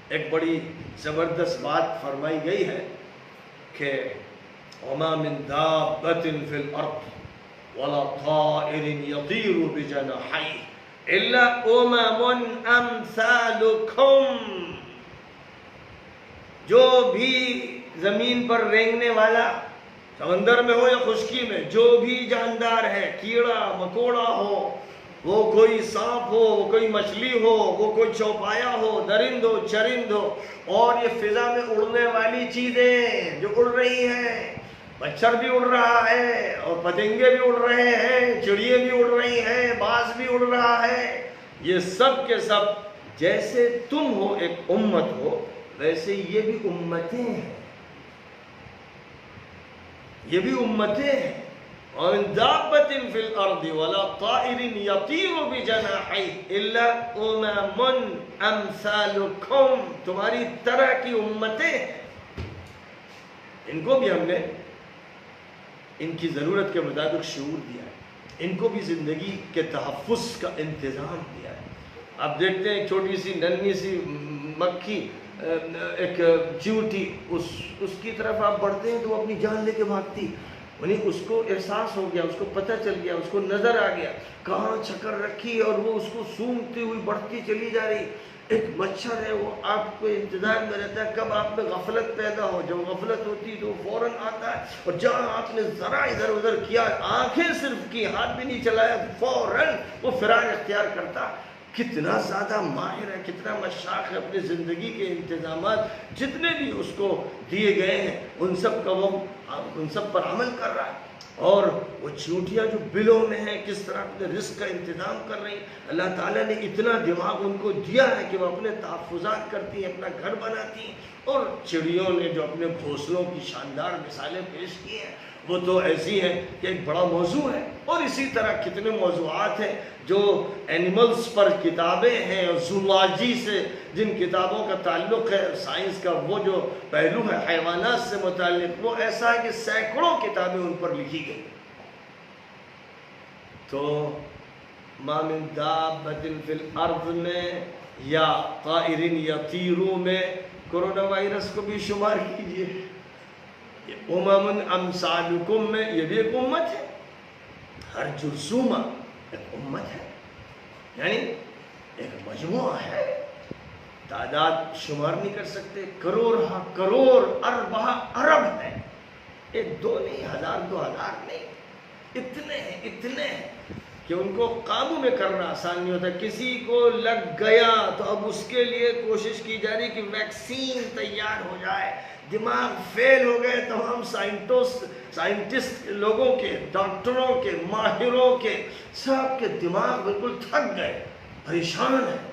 ایک بڑی زبردست بات فرمائی گئی ہے کہ وَمَا مِن دَابَّةٍ فِي الْأَرْضِ وَلَا طَائِرٍ يَطِيرُ بِجَنَاحَيْهِ إِلَّا أُمَمٌ أَمْثَالُكُمْ، جو بھی زمین پر رینگنے والا، سمندر میں ہو یا خشکی میں، جو بھی جاندار ہے، کیڑا مکوڑا ہو، وہ کوئی سانپ ہو، وہ کوئی مچھلی ہو، وہ کوئی چوپایا ہو، درند ہو، چرند ہو، اور یہ فضا میں اڑنے والی چیزیں جو اڑ رہی ہیں، مچھر بھی اڑ رہا ہے اور پتنگے بھی اڑ رہے ہیں، چڑیے بھی اڑ رہی ہیں، باز بھی اڑ رہا ہے، یہ سب کے سب جیسے تم ہو ایک امت ہو ویسے یہ بھی امتیں ہیں، یہ بھی امتیں ہیں۔ وَمِن دَابَّةٍ فِي الْأَرْضِ وَلَا طَائِرٍ يَطِيرُ بِجَنَاحَيْهِ إِلَّا أُمَمٌ أَمْثَالُكُمْ، تمہاری طرح کی امتیں ہیں۔ ان کو بھی ہم نے ان کی ضرورت کے مطابق شعور دیا ہے، ان کو بھی زندگی کے تحفظ کا انتظام دیا ہے، آپ دیکھتے ہیں چھوٹی سی ننھی سی مکھی، ایک چیونٹی، اس کی طرف آپ بڑھتے ہیں تو وہ اپنی جان لے کے بھاگتی، یعنی اس کو احساس ہو گیا، اس کو پتہ چل گیا، اس کو نظر آ گیا کہاں چکر رکھی اور وہ اس کو سونگھتی ہوئی بڑھتی چلی جا رہی۔ ایک مچھر ہے، وہ آپ کو انتظار میں رہتا ہے کب آپ میں غفلت پیدا ہو، جب غفلت ہوتی تو فوراً آتا ہے، اور جہاں آپ نے ذرا ادھر ادھر کیا، آنکھیں صرف کی، ہاتھ بھی نہیں چلایا، فوراً وہ فرار اختیار کرتا۔ کتنا زیادہ ماہر ہے، کتنا مشاق ہے، اپنی زندگی کے انتظامات جتنے بھی اس کو دیے گئے ہیں ان سب پر عمل کر رہا ہے۔ اور وہ چیونٹیاں جو بلوں میں ہیں کس طرح اپنے رزق کا انتظام کر رہی ہیں۔ اللہ تعالیٰ نے اتنا دماغ ان کو دیا ہے کہ وہ اپنے تحفظات کرتی ہیں، اپنا گھر بناتی ہیں۔ اور چڑیوں نے جو اپنے گھونسلوں کی شاندار مثالیں پیش کی ہیں وہ تو ایسی ہیں کہ ایک بڑا موضوع ہے۔ اور اسی طرح کتنے موضوعات ہیں جو اینیملز پر کتابیں ہیں، اور زولاجی سے جن کتابوں کا تعلق ہے، سائنس کا وہ جو پہلو ہے حیوانات سے متعلق، وہ ایسا ہے کہ سینکڑوں کتابیں ان پر لکھی گئی۔ تو ما من دابۃ فی الارض میں یا طائر یطیر میں کرونا وائرس کو بھی شمار کیجئے، امم امثالکم میں یہ بھی ایک امت ہے، ہر جرثومہ ایک امت ہے، یعنی ایک مجموعہ ہے، تعداد شمار نہیں کر سکتے، کروڑ ہاں کروڑ، ارب ہاں ارب ہے، ایک دو نہیں، ہزار دو ہزار نہیں، اتنے ہیں کہ ان کو قابو میں کرنا آسان نہیں ہوتا۔ کسی کو لگ گیا تو اب اس کے لیے کوشش کی جا رہی کہ ویکسین تیار ہو جائے، دماغ فیل ہو گئے تمام سائنٹسٹ لوگوں کے، ڈاکٹروں کے، ماہروں کے، سب کے دماغ بالکل تھک گئے، پریشان ہیں۔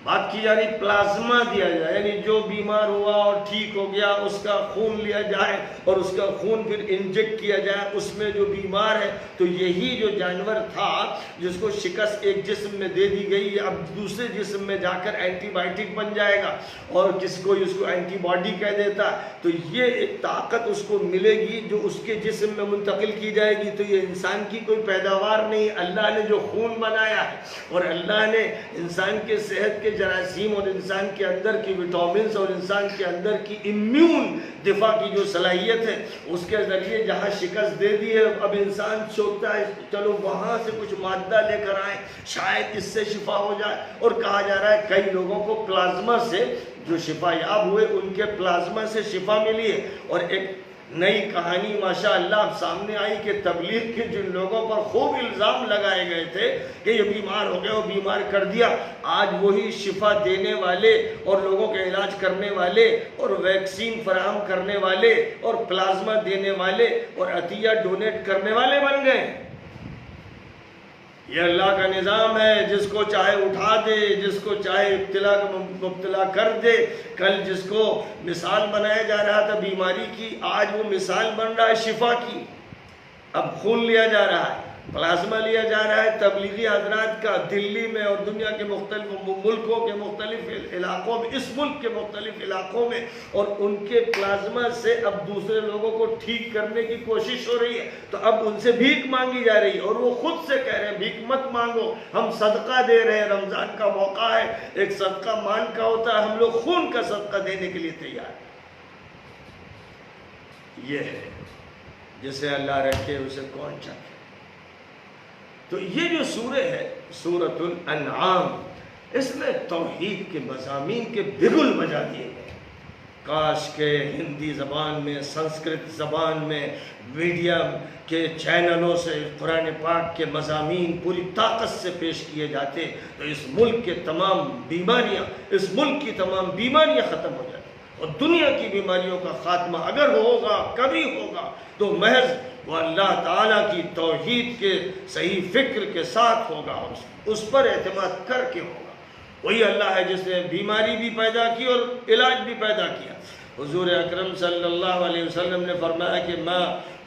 بات کی جا رہی پلازما دیا جائے، یعنی جو بیمار ہوا اور ٹھیک ہو گیا اس کا خون لیا جائے اور اس کا خون پھر انجیکٹ کیا جائے اس میں جو بیمار ہے۔ تو یہی جو جانور تھا جس کو شکست ایک جسم میں دے دی گئی، اب دوسرے جسم میں جا کر اینٹی بائیوٹک بن جائے گا اور کس کو اس کو اینٹی باڈی کہہ دیتا، تو یہ ایک طاقت اس کو ملے گی جو اس کے جسم میں منتقل کی جائے گی۔ تو یہ انسان کی کوئی پیداوار نہیں، اللہ نے جو خون بنایا ہے اور اللہ نے انسان کے صحت کے جراثیم اور انسان کے اندر کی وٹامنز اور انسان کے اندر کی امیون دفاع کی جو صلاحیت ہے اس کے ذریعے جہاں شکست دے دی ہے، اب انسان سوچتا ہے چلو وہاں سے کچھ مادہ لے کر آئیں، شاید اس سے شفا ہو جائے۔ اور کہا جا رہا ہے کئی لوگوں کو پلازما سے جو شفا یاب ہوئے ان کے پلازما سے شفا ملی ہے۔ اور ایک نئی کہانی ماشاءاللہ سامنے آئی کہ تبلیغ کے جن لوگوں پر خوب الزام لگائے گئے تھے کہ یہ بیمار ہو گئے، وہ بیمار کر دیا، آج وہی شفا دینے والے اور لوگوں کا علاج کرنے والے اور ویکسین فراہم کرنے والے اور پلازما دینے والے اور عطیہ ڈونیٹ کرنے والے بن گئے۔ یہ اللہ کا نظام ہے، جس کو چاہے اٹھا دے، جس کو چاہے مبتلا کر دے۔ کل جس کو مثال بنایا جا رہا تھا بیماری کی، آج وہ مثال بن رہا ہے شفا کی۔ اب خون لیا جا رہا ہے، پلازما لیا جا رہا ہے تبلیغی حضرات کا، دلی میں اور دنیا کے مختلف ملکوں کے مختلف علاقوں میں، اس ملک کے مختلف علاقوں میں، اور ان کے پلازما سے اب دوسرے لوگوں کو ٹھیک کرنے کی کوشش ہو رہی ہے۔ تو اب ان سے بھیک مانگی جا رہی ہے اور وہ خود سے کہہ رہے ہیں بھیک مت مانگو، ہم صدقہ دے رہے ہیں، رمضان کا موقع ہے، ایک صدقہ مال کا ہوتا ہے، ہم لوگ خون کا صدقہ دینے کے لیے تیار ہیں۔ یہ ہے جسے اللہ رکھے اسے کون چاہے۔ تو یہ جو سورہ ہے سورۃ الانعام، اس میں توحید کے مضامین کے بگل بجا دیے گئے۔ کاش کے ہندی زبان میں، سنسکرت زبان میں، میڈیا کے چینلوں سے قرآن پاک کے مضامین پوری طاقت سے پیش کیے جاتے تو اس ملک کے تمام بیماریاں، اس ملک کی تمام بیماریاں ختم ہو جاتی، اور دنیا کی بیماریوں کا خاتمہ اگر ہوگا کبھی ہوگا تو محض وہ اللہ تعالیٰ کی توحید کے صحیح فکر کے ساتھ ہوگا، اس پر اعتماد کر کے ہوگا۔ وہی اللہ ہے جس نے بیماری بھی پیدا کی اور علاج بھی پیدا کیا۔ حضور اکرم صلی اللہ علیہ وسلم نے فرمایا کہ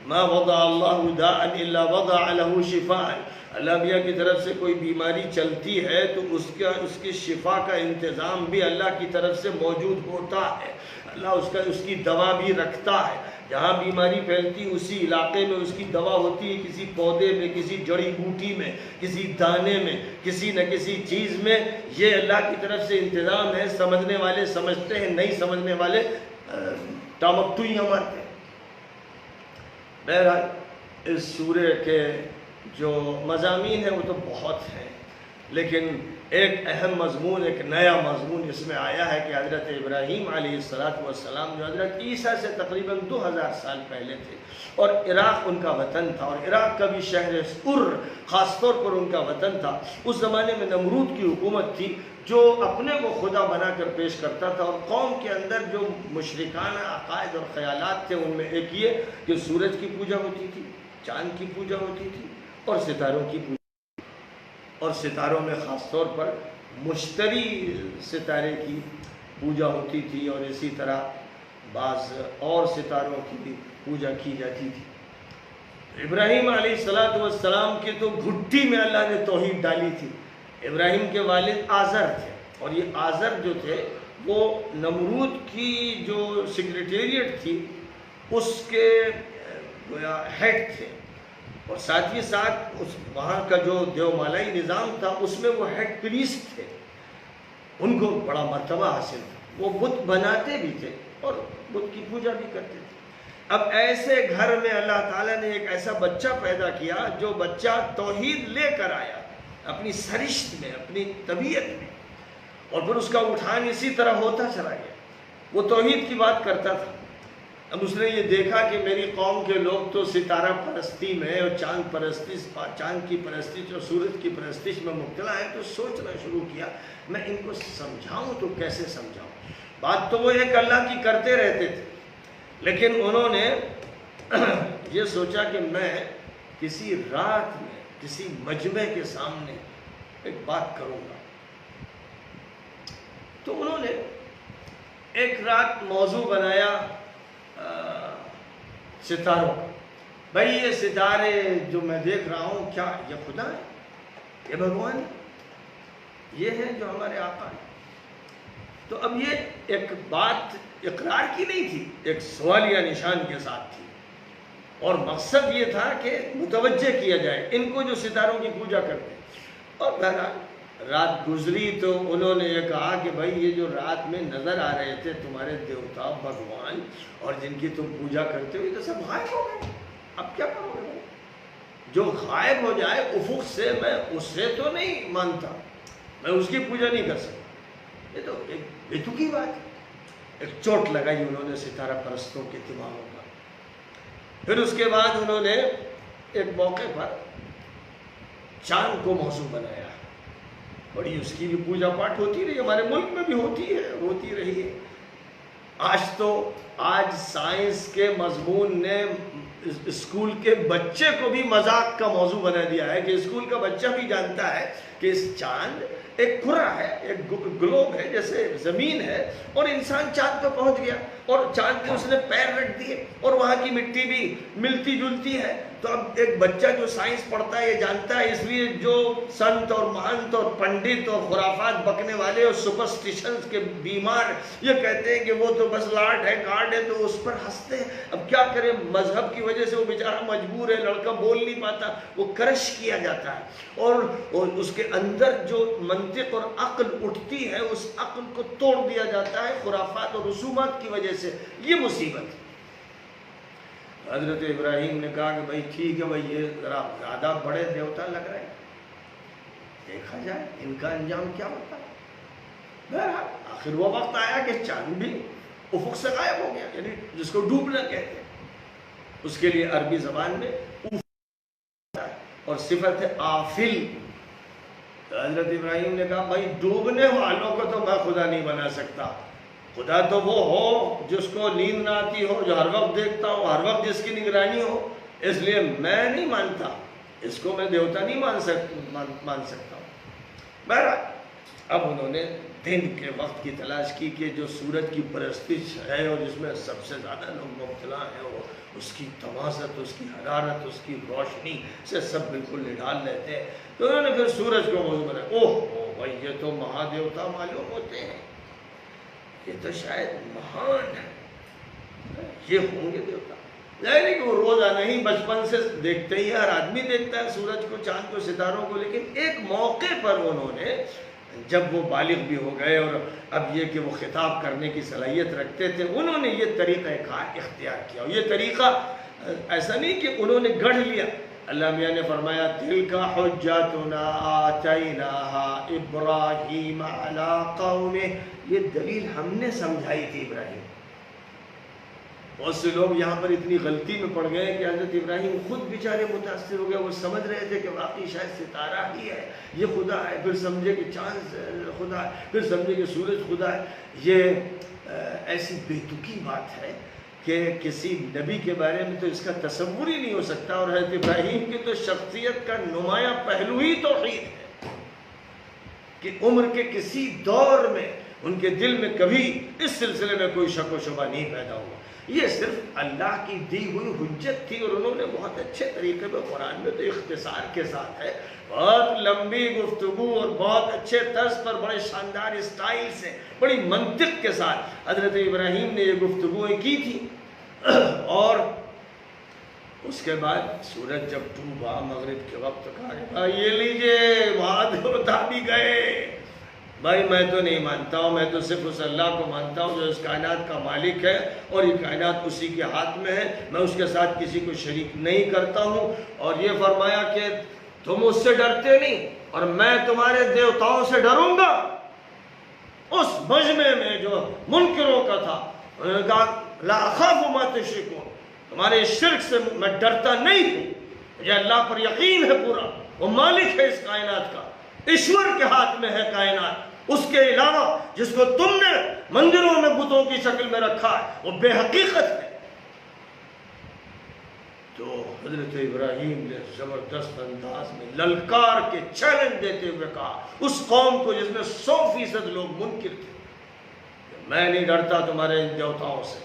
ما وضع اللہ داء الا وضع له شفاء۔ اللہ میاں کی طرف سے کوئی بیماری چلتی ہے تو اس کی شفا کا انتظام بھی اللہ کی طرف سے موجود ہوتا ہے، اللہ اس کی دوا بھی رکھتا ہے۔ جہاں بیماری پھیلتی اسی علاقے میں اس کی دوا ہوتی ہے، کسی پودے میں، کسی جڑی بوٹی میں، کسی دانے میں، کسی نہ کسی چیز میں. یہ اللہ کی طرف سے انتظام ہے. سمجھنے والے سمجھتے ہیں، نہیں سمجھنے والے ٹامکٹوئیاں مارتے ہیں. بہرحال اس سورہ کے جو مضامین ہیں وہ تو بہت ہیں، لیکن ایک اہم مضمون، ایک نیا مضمون اس میں آیا ہے کہ حضرت ابراہیم علیہ السلام جو حضرت عیسیٰ سے تقریباً 2000 سال پہلے تھے، اور عراق ان کا وطن تھا، اور عراق کا بھی شہر عر خاص طور پر ان کا وطن تھا. اس زمانے میں نمرود کی حکومت تھی جو اپنے کو خدا بنا کر پیش کرتا تھا، اور قوم کے اندر جو مشرکانہ عقائد اور خیالات تھے ان میں ایک یہ کہ سورج کی پوجا ہوتی تھی، چاند کی پوجا ہوتی تھی، اور ستاروں کی پوجا، اور ستاروں میں خاص طور پر مشتری ستارے کی پوجا ہوتی تھی، اور اسی طرح بعض اور ستاروں کی بھی پوجا کی جاتی تھی. ابراہیم علیہ السلام کے تو گھٹی میں اللہ نے توحید ڈالی تھی. ابراہیم کے والد آزر تھے، اور یہ آزر جو تھے وہ نمرود کی جو سیکریٹریٹ تھی اس کے گویا ہیڈ تھے، اور ساتھ ہی ساتھ وہاں کا جو دیومالائی نظام تھا اس میں وہ ہیڈ پریسٹ تھے. ان کو بڑا مرتبہ حاصل تھا. وہ بت بناتے بھی تھے اور بت کی پوجا بھی کرتے تھے. اب ایسے گھر میں اللہ تعالیٰ نے ایک ایسا بچہ پیدا کیا جو بچہ توحید لے کر آیا اپنی سرشت میں، اپنی طبیعت میں، اور پھر اس کا اٹھان اسی طرح ہوتا چلا گیا. وہ توحید کی بات کرتا تھا. اب اس نے یہ دیکھا کہ میری قوم کے لوگ تو ستارہ پرستی میں اور چاند کی پرستش اور سورج کی پرستش میں مبتلا ہے، تو سوچنا شروع کیا میں ان کو سمجھاؤں تو کیسے سمجھاؤں. بات تو وہ ایک اللہ کی کرتے رہتے تھے، لیکن انہوں نے یہ سوچا کہ میں کسی رات میں کسی مجمع کے سامنے ایک بات کروں گا. تو انہوں نے ایک رات موضوع بنایا ستاروں. بھائی یہ ستارے جو میں دیکھ رہا ہوں کیا یہ خدا ہے؟ یہ بھگوان ہے؟ یہ ہے جو ہمارے آقا ہے؟ تو اب یہ ایک بات اقرار کی نہیں تھی، ایک سوالیہ نشان کے ساتھ تھی، اور مقصد یہ تھا کہ متوجہ کیا جائے ان کو جو ستاروں کی پوجا کرتے. اور بہرحال رات گزری تو انہوں نے یہ کہا کہ بھائی یہ جو رات میں نظر آ رہے تھے تمہارے دیوتا بھگوان اور جن کی تم پوجا کرتے ہو، یہ تو سب غائب ہو گئے. اب کیا کرو گے؟ جو غائب ہو جائے افق سے میں اس سے تو نہیں مانتا، میں اس کی پوجا نہیں کر سکتا. یہ تو ایک بےتکی بات ہے. ایک چوٹ لگائی انہوں نے ستارہ پرستوں کے دماغوں پر. پھر اس کے بعد انہوں نے ایک موقع پر چاند کو موضوع بنایا. بڑی اس کی بھی پوجا پاٹ ہوتی رہی، ہمارے ملک میں بھی ہوتی رہی ہے. آج سائنس کے مضمون نے اسکول کے بچے کو بھی مذاق کا موضوع بنا دیا ہے کہ اسکول کا بچہ بھی جانتا ہے کہ اس چاند ایک کرہ ہے، ایک گلوب ہے جیسے زمین ہے، اور انسان چاند پہ پہنچ گیا اور چاند پہ اس نے پیر رکھ دیے اور وہاں کی مٹی بھی ملتی جلتی ہے. تو اب ایک بچہ جو سائنس پڑھتا ہے یہ جانتا ہے. اس لیے جو سنت اور مہنت اور پنڈت اور خرافات بکنے والے اور سپرسٹیشنز کے بیمار یہ کہتے ہیں کہ وہ تو بس لاٹ ہے، کارڈ ہے، تو اس پر ہنستے ہیں. اب کیا کرے، مذہب کی وجہ سے وہ بیچارہ مجبور ہے، لڑکا بول نہیں پاتا، وہ کرش کیا جاتا ہے، اور اس کے اندر جو منطق اور عقل اٹھتی ہے اس عقل کو توڑ دیا جاتا ہے خرافات اور رسومات کی وجہ سے. یہ مصیبت ہے. حضرت ابراہیم نے کہا کہ بھائی ٹھیک ہے، بھائی یہ ذرا زیادہ بڑے دیوتا لگ رہے ہیں، دیکھا جائے ان کا انجام کیا ہوتا ہے. بہرحال آخر وہ وقت آیا کہ چاند بھی افق سے غائب ہو گیا، یعنی جس کو ڈوبنا کہتے ہیں. اس کے لیے عربی زبان میں اور صفت ہے آفل. حضرت ابراہیم نے کہا بھائی ڈوبنے والوں کو تو میں خدا نہیں بنا سکتا. خدا تو وہ ہو جس کو نیند نہ آتی ہو، جو ہر وقت دیکھتا ہو، ہر وقت جس کی نگرانی ہو. اس لیے میں نہیں مانتا، اس کو میں دیوتا نہیں مان سکتا ہوں. بہرحال اب انہوں نے دن کے وقت کی تلاش کی کہ جو سورج کی پرستش ہے اور جس میں سب سے زیادہ لوگ مبتلا ہیں، وہ اس کی تمازت، اس کی حرارت، اس کی روشنی سے سب بالکل نڈال لیتے ہیں. تو انہوں نے پھر سورج کو موضوع بنایا. اوہ بھائی یہ تو مہادیوتا معلوم ہوتے ہیں، یہ تو شاید مہان ہے. یہ ہوں گے دیوتا. ظاہر ہے کہ وہ روزانہ ہی بچپن سے دیکھتے ہی، ہر آدمی دیکھتا ہے سورج کو، چاند کو، ستاروں کو، لیکن ایک موقع پر انہوں نے جب وہ بالغ بھی ہو گئے اور اب یہ کہ وہ خطاب کرنے کی صلاحیت رکھتے تھے، انہوں نے یہ طریقہ کار اختیار کیا. اور یہ طریقہ ایسا نہیں کہ انہوں نے گڑھ لیا. اللہ میاں نے فرمایا تِلْكَ حُجَّتُنَا آتَيْنَاهَا إِبْرَاهِيمَ عَلَىٰ قَوْمِهِ، یہ دلیل ہم نے سمجھائی تھی ابراہیم. بہت سے لوگ یہاں پر اتنی غلطی میں پڑ گئے کہ حضرت ابراہیم خود بیچارے متاثر ہو گئے. وہ سمجھ رہے تھے کہ واقعی شاید ستارہ ہی ہے، یہ خدا ہے، پھر سمجھے کہ چاند خدا ہے، پھر سمجھے کہ سورج خدا ہے. یہ ایسی بے تکی بات ہے کہ کسی نبی کے بارے میں تو اس کا تصور ہی نہیں ہو سکتا. اور حضرت ابراہیم کی تو شخصیت کا نمایاں پہلو ہی توحید ہے کہ عمر کے کسی دور میں ان کے دل میں کبھی اس سلسلے میں کوئی شک و شبہ نہیں پیدا ہوا. یہ صرف اللہ کی دی ہوئی حجت تھی، اور انہوں نے بہت اچھے طریقے میں، قرآن میں تو اختصار کے ساتھ ہے، بہت لمبی گفتگو اور بہت اچھے طرز پر، بڑے شاندار اسٹائل سے، بڑی منطق کے ساتھ حضرت ابراہیم نے یہ گفتگویں کی تھی. اور اس کے بعد سورج جب ڈوبا مغرب کے وقت کہا یہ لیجئے وعدے ہوتا بھی گئے. بھائی میں تو نہیں مانتا ہوں، میں تو صرف اس اللہ کو مانتا ہوں جو اس کائنات کا مالک ہے، اور یہ کائنات اسی کے ہاتھ میں ہے، میں اس کے ساتھ کسی کو شریک نہیں کرتا ہوں. اور یہ فرمایا کہ تم اس سے ڈرتے نہیں اور میں تمہارے دیوتاؤں سے ڈروں گا. اس مجمع میں جو منکروں کا تھا، انہوں نے کہا لا اخاف ما تشرکون، تمہارے شرک سے میں ڈرتا نہیں ہوں، مجھے اللہ پر یقین ہے پورا، وہ مالک ہے اس کائنات کا، ایشور کے ہاتھ میں ہے کائنات. اس کے علاوہ جس کو تم نے مندروں میں بتوں کی شکل میں رکھا ہے وہ بے حقیقت ہے. تو حضرت ابراہیم نے زبردست انداز میں للکار کے چیلنج دیتے ہوئے کہا اس قوم کو جس میں 100% لوگ منکر تھے، میں نہیں ڈرتا تمہارے ان دیوتاؤں سے.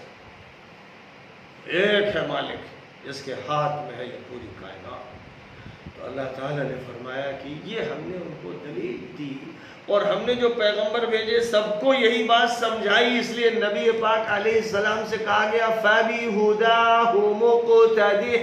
ایک ہے مالک جس کے ہاتھ میں ہے یہ پوری کائنات. تو اللہ تعالیٰ نے فرمایا کہ یہ ہم نے ان کو دلیل دی، اور ہم نے جو پیغمبر بھیجے سب کو یہی بات سمجھائی. اس لیے نبی پاک علیہ السلام سے کہا گیا فَبِهُدَاهُ مُقْتَدِهْ،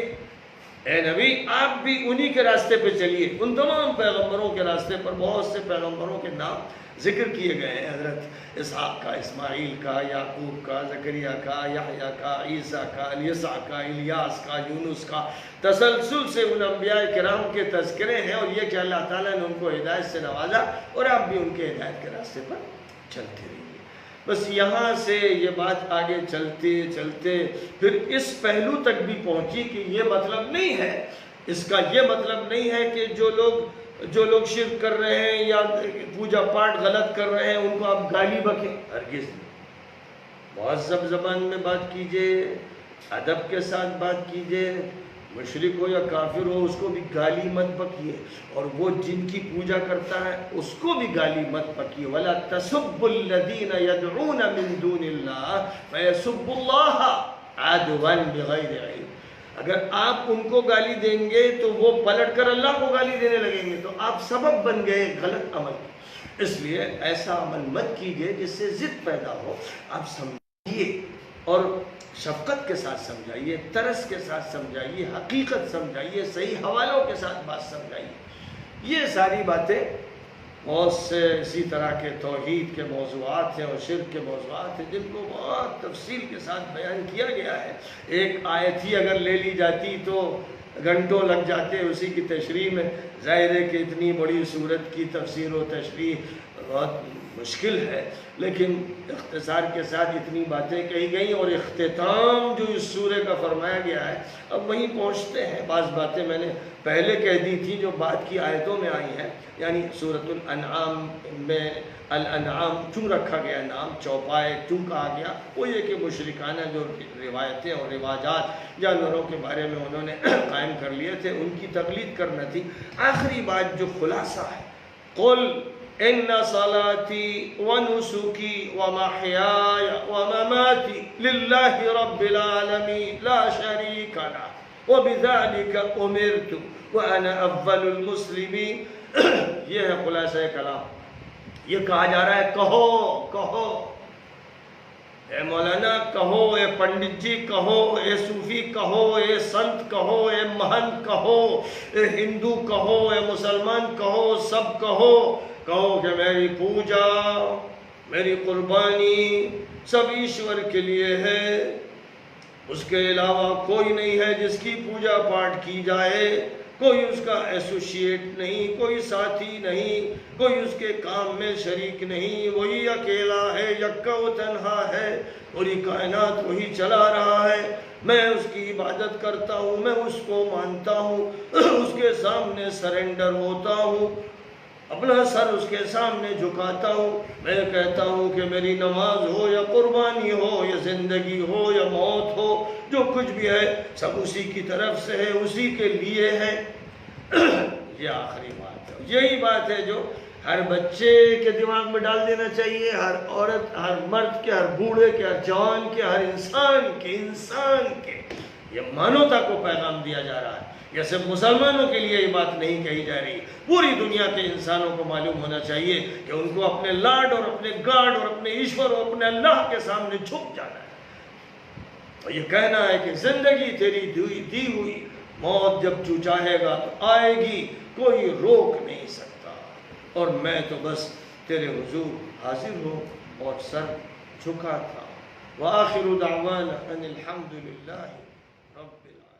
اے نبی آپ بھی انہی کے راستے پہ چلیے. ان تمام پیغمبروں کے راستے پر بہت سے پیغمبروں کے نام ذکر کیے گئے ہیں، حضرت اسحاق کا، اسماعیل کا، یعقوب کا، زکریا کا، یحییٰ کا، عیسیٰ کا، الیسع کا، الیاس کا، یونس کا. تسلسل سے ان انبیاء کرام کے تذکرے ہیں، اور یہ کہ اللہ تعالیٰ نے ان کو ہدایت سے نوازا اور آپ بھی ان کے ہدایت کے راستے پر چلتے رہیے. بس یہاں سے یہ بات آگے چلتے چلتے پھر اس پہلو تک بھی پہنچی کہ یہ مطلب نہیں ہے، اس کا یہ مطلب نہیں ہے کہ جو لوگ شرک کر رہے ہیں یا پوجا پاٹ غلط کر رہے ہیں ان کو آپ گالی بکیں. ہرگز نہیں. مہذب زبان میں بات کیجئے، ادب کے ساتھ بات کیجئے. مشرک ہو یا کافر ہو اس کو بھی گالی مت بکیے، اور وہ جن کی پوجا کرتا ہے اس کو بھی گالی مت بکیے. وَلَا تَسُبُّ الَّذِينَ يَدْعُونَ مِن دُونِ اللَّهِ فَيَسُبُّ اللَّهَ عَدْوًا بِغَيْرِ عِلْمٍ. اگر آپ ان کو گالی دیں گے تو وہ پلٹ کر اللہ کو گالی دینے لگیں گے، تو آپ سبب بن گئے غلط عمل. اس لیے ایسا عمل مت کیجئے جس سے ضد پیدا ہو. آپ سمجھیے اور شفقت کے ساتھ سمجھائیے، ترس کے ساتھ سمجھائیے، حقیقت سمجھائیے، صحیح حوالوں کے ساتھ بات سمجھائیے. یہ ساری باتیں بہت سے اسی طرح کے توحید کے موضوعات ہیں اور شرک کے موضوعات ہیں جن کو بہت تفصیل کے ساتھ بیان کیا گیا ہے. ایک آیت ہی اگر لے لی جاتی تو گھنٹوں لگ جاتے اسی کی تشریح میں. ظاہر ہے کہ اتنی بڑی صورت کی تفسیر و تشریح بہت مشکل ہے، لیکن اختصار کے ساتھ اتنی باتیں کہی گئیں، اور اختتام جو اس سورہ کا فرمایا گیا ہے اب وہیں پہنچتے ہیں. بعض باتیں میں نے پہلے کہہ دی تھی جو بعد کی آیتوں میں آئی ہیں. یعنی سورۃ الانعام میں الانعام کیوں رکھا گیا نام، چوپائے کیوں کہا گیا؟ وہ یہ کہ مشرکانہ جو روایتیں اور رواجات جانوروں کے بارے میں انہوں نے قائم کر لیے تھے ان کی تقلید کرنا تھی. آخری بات جو خلاصہ ہے، قل ان صلاتي ونسكي ومحياي ومماتي لله رب العالمين لا شريك له وبذلك امرت وانا اول المسلمين. یہ ہے خلاصہ کلام. یہ کہا جا رہا ہے کہو اے مولانا کہو، اے پنڈت جی کہو، اے صوفی کہو، اے سنت کہو، اے مہنت کہو، اے ہندو کہو، اے مسلمان کہو، سب کہو کہ میری پوجا، میری قربانی سب ایشور کے لیے ہے، اس کے علاوہ کوئی نہیں ہے جس کی پوجا پاٹ کی جائے، کوئی اس کا ایسوسیٹ نہیں، کوئی ساتھی نہیں، کوئی اس کے کام میں شریک نہیں، وہی اکیلا ہے، یکا و تنہا ہے، پوری کائنات وہی چلا رہا ہے، میں اس کی عبادت کرتا ہوں، میں اس کو مانتا ہوں، اس کے سامنے سرنڈر ہوتا ہوں، اپنا سر اس کے سامنے جھکاتا ہوں، میں کہتا ہوں کہ میری نماز ہو یا قربانی ہو یا زندگی ہو یا موت ہو، جو کچھ بھی ہے سب اسی کی طرف سے ہے، اسی کے لیے ہے۔ یہ آخری بات ہے، یہی بات ہے جو ہر بچے کے دماغ میں ڈال دینا چاہیے، ہر عورت، ہر مرد کے، ہر بوڑھے کے، ہر جوان کے، ہر انسان کے یہ مانوتا کو پیغام دیا جا رہا ہے۔ یہ صرف مسلمانوں کے لیے یہ بات نہیں کہی جا رہی، پوری دنیا کے انسانوں کو معلوم ہونا چاہیے کہ ان کو اپنے لاڈ اور اپنے گاڈ اور اپنے ایشور اور اپنے اللہ کے سامنے جھک جانا ہے، اور یہ کہنا ہے کہ زندگی تیری دی ہوئی، موت جب تو چاہے گا تو آئے گی، کوئی روک نہیں سکتا، اور میں تو بس تیرے حضور حاضر ہوں اور سر جھکا تھا۔ وآخر دعوانا ان الحمد للہ رب العالمین۔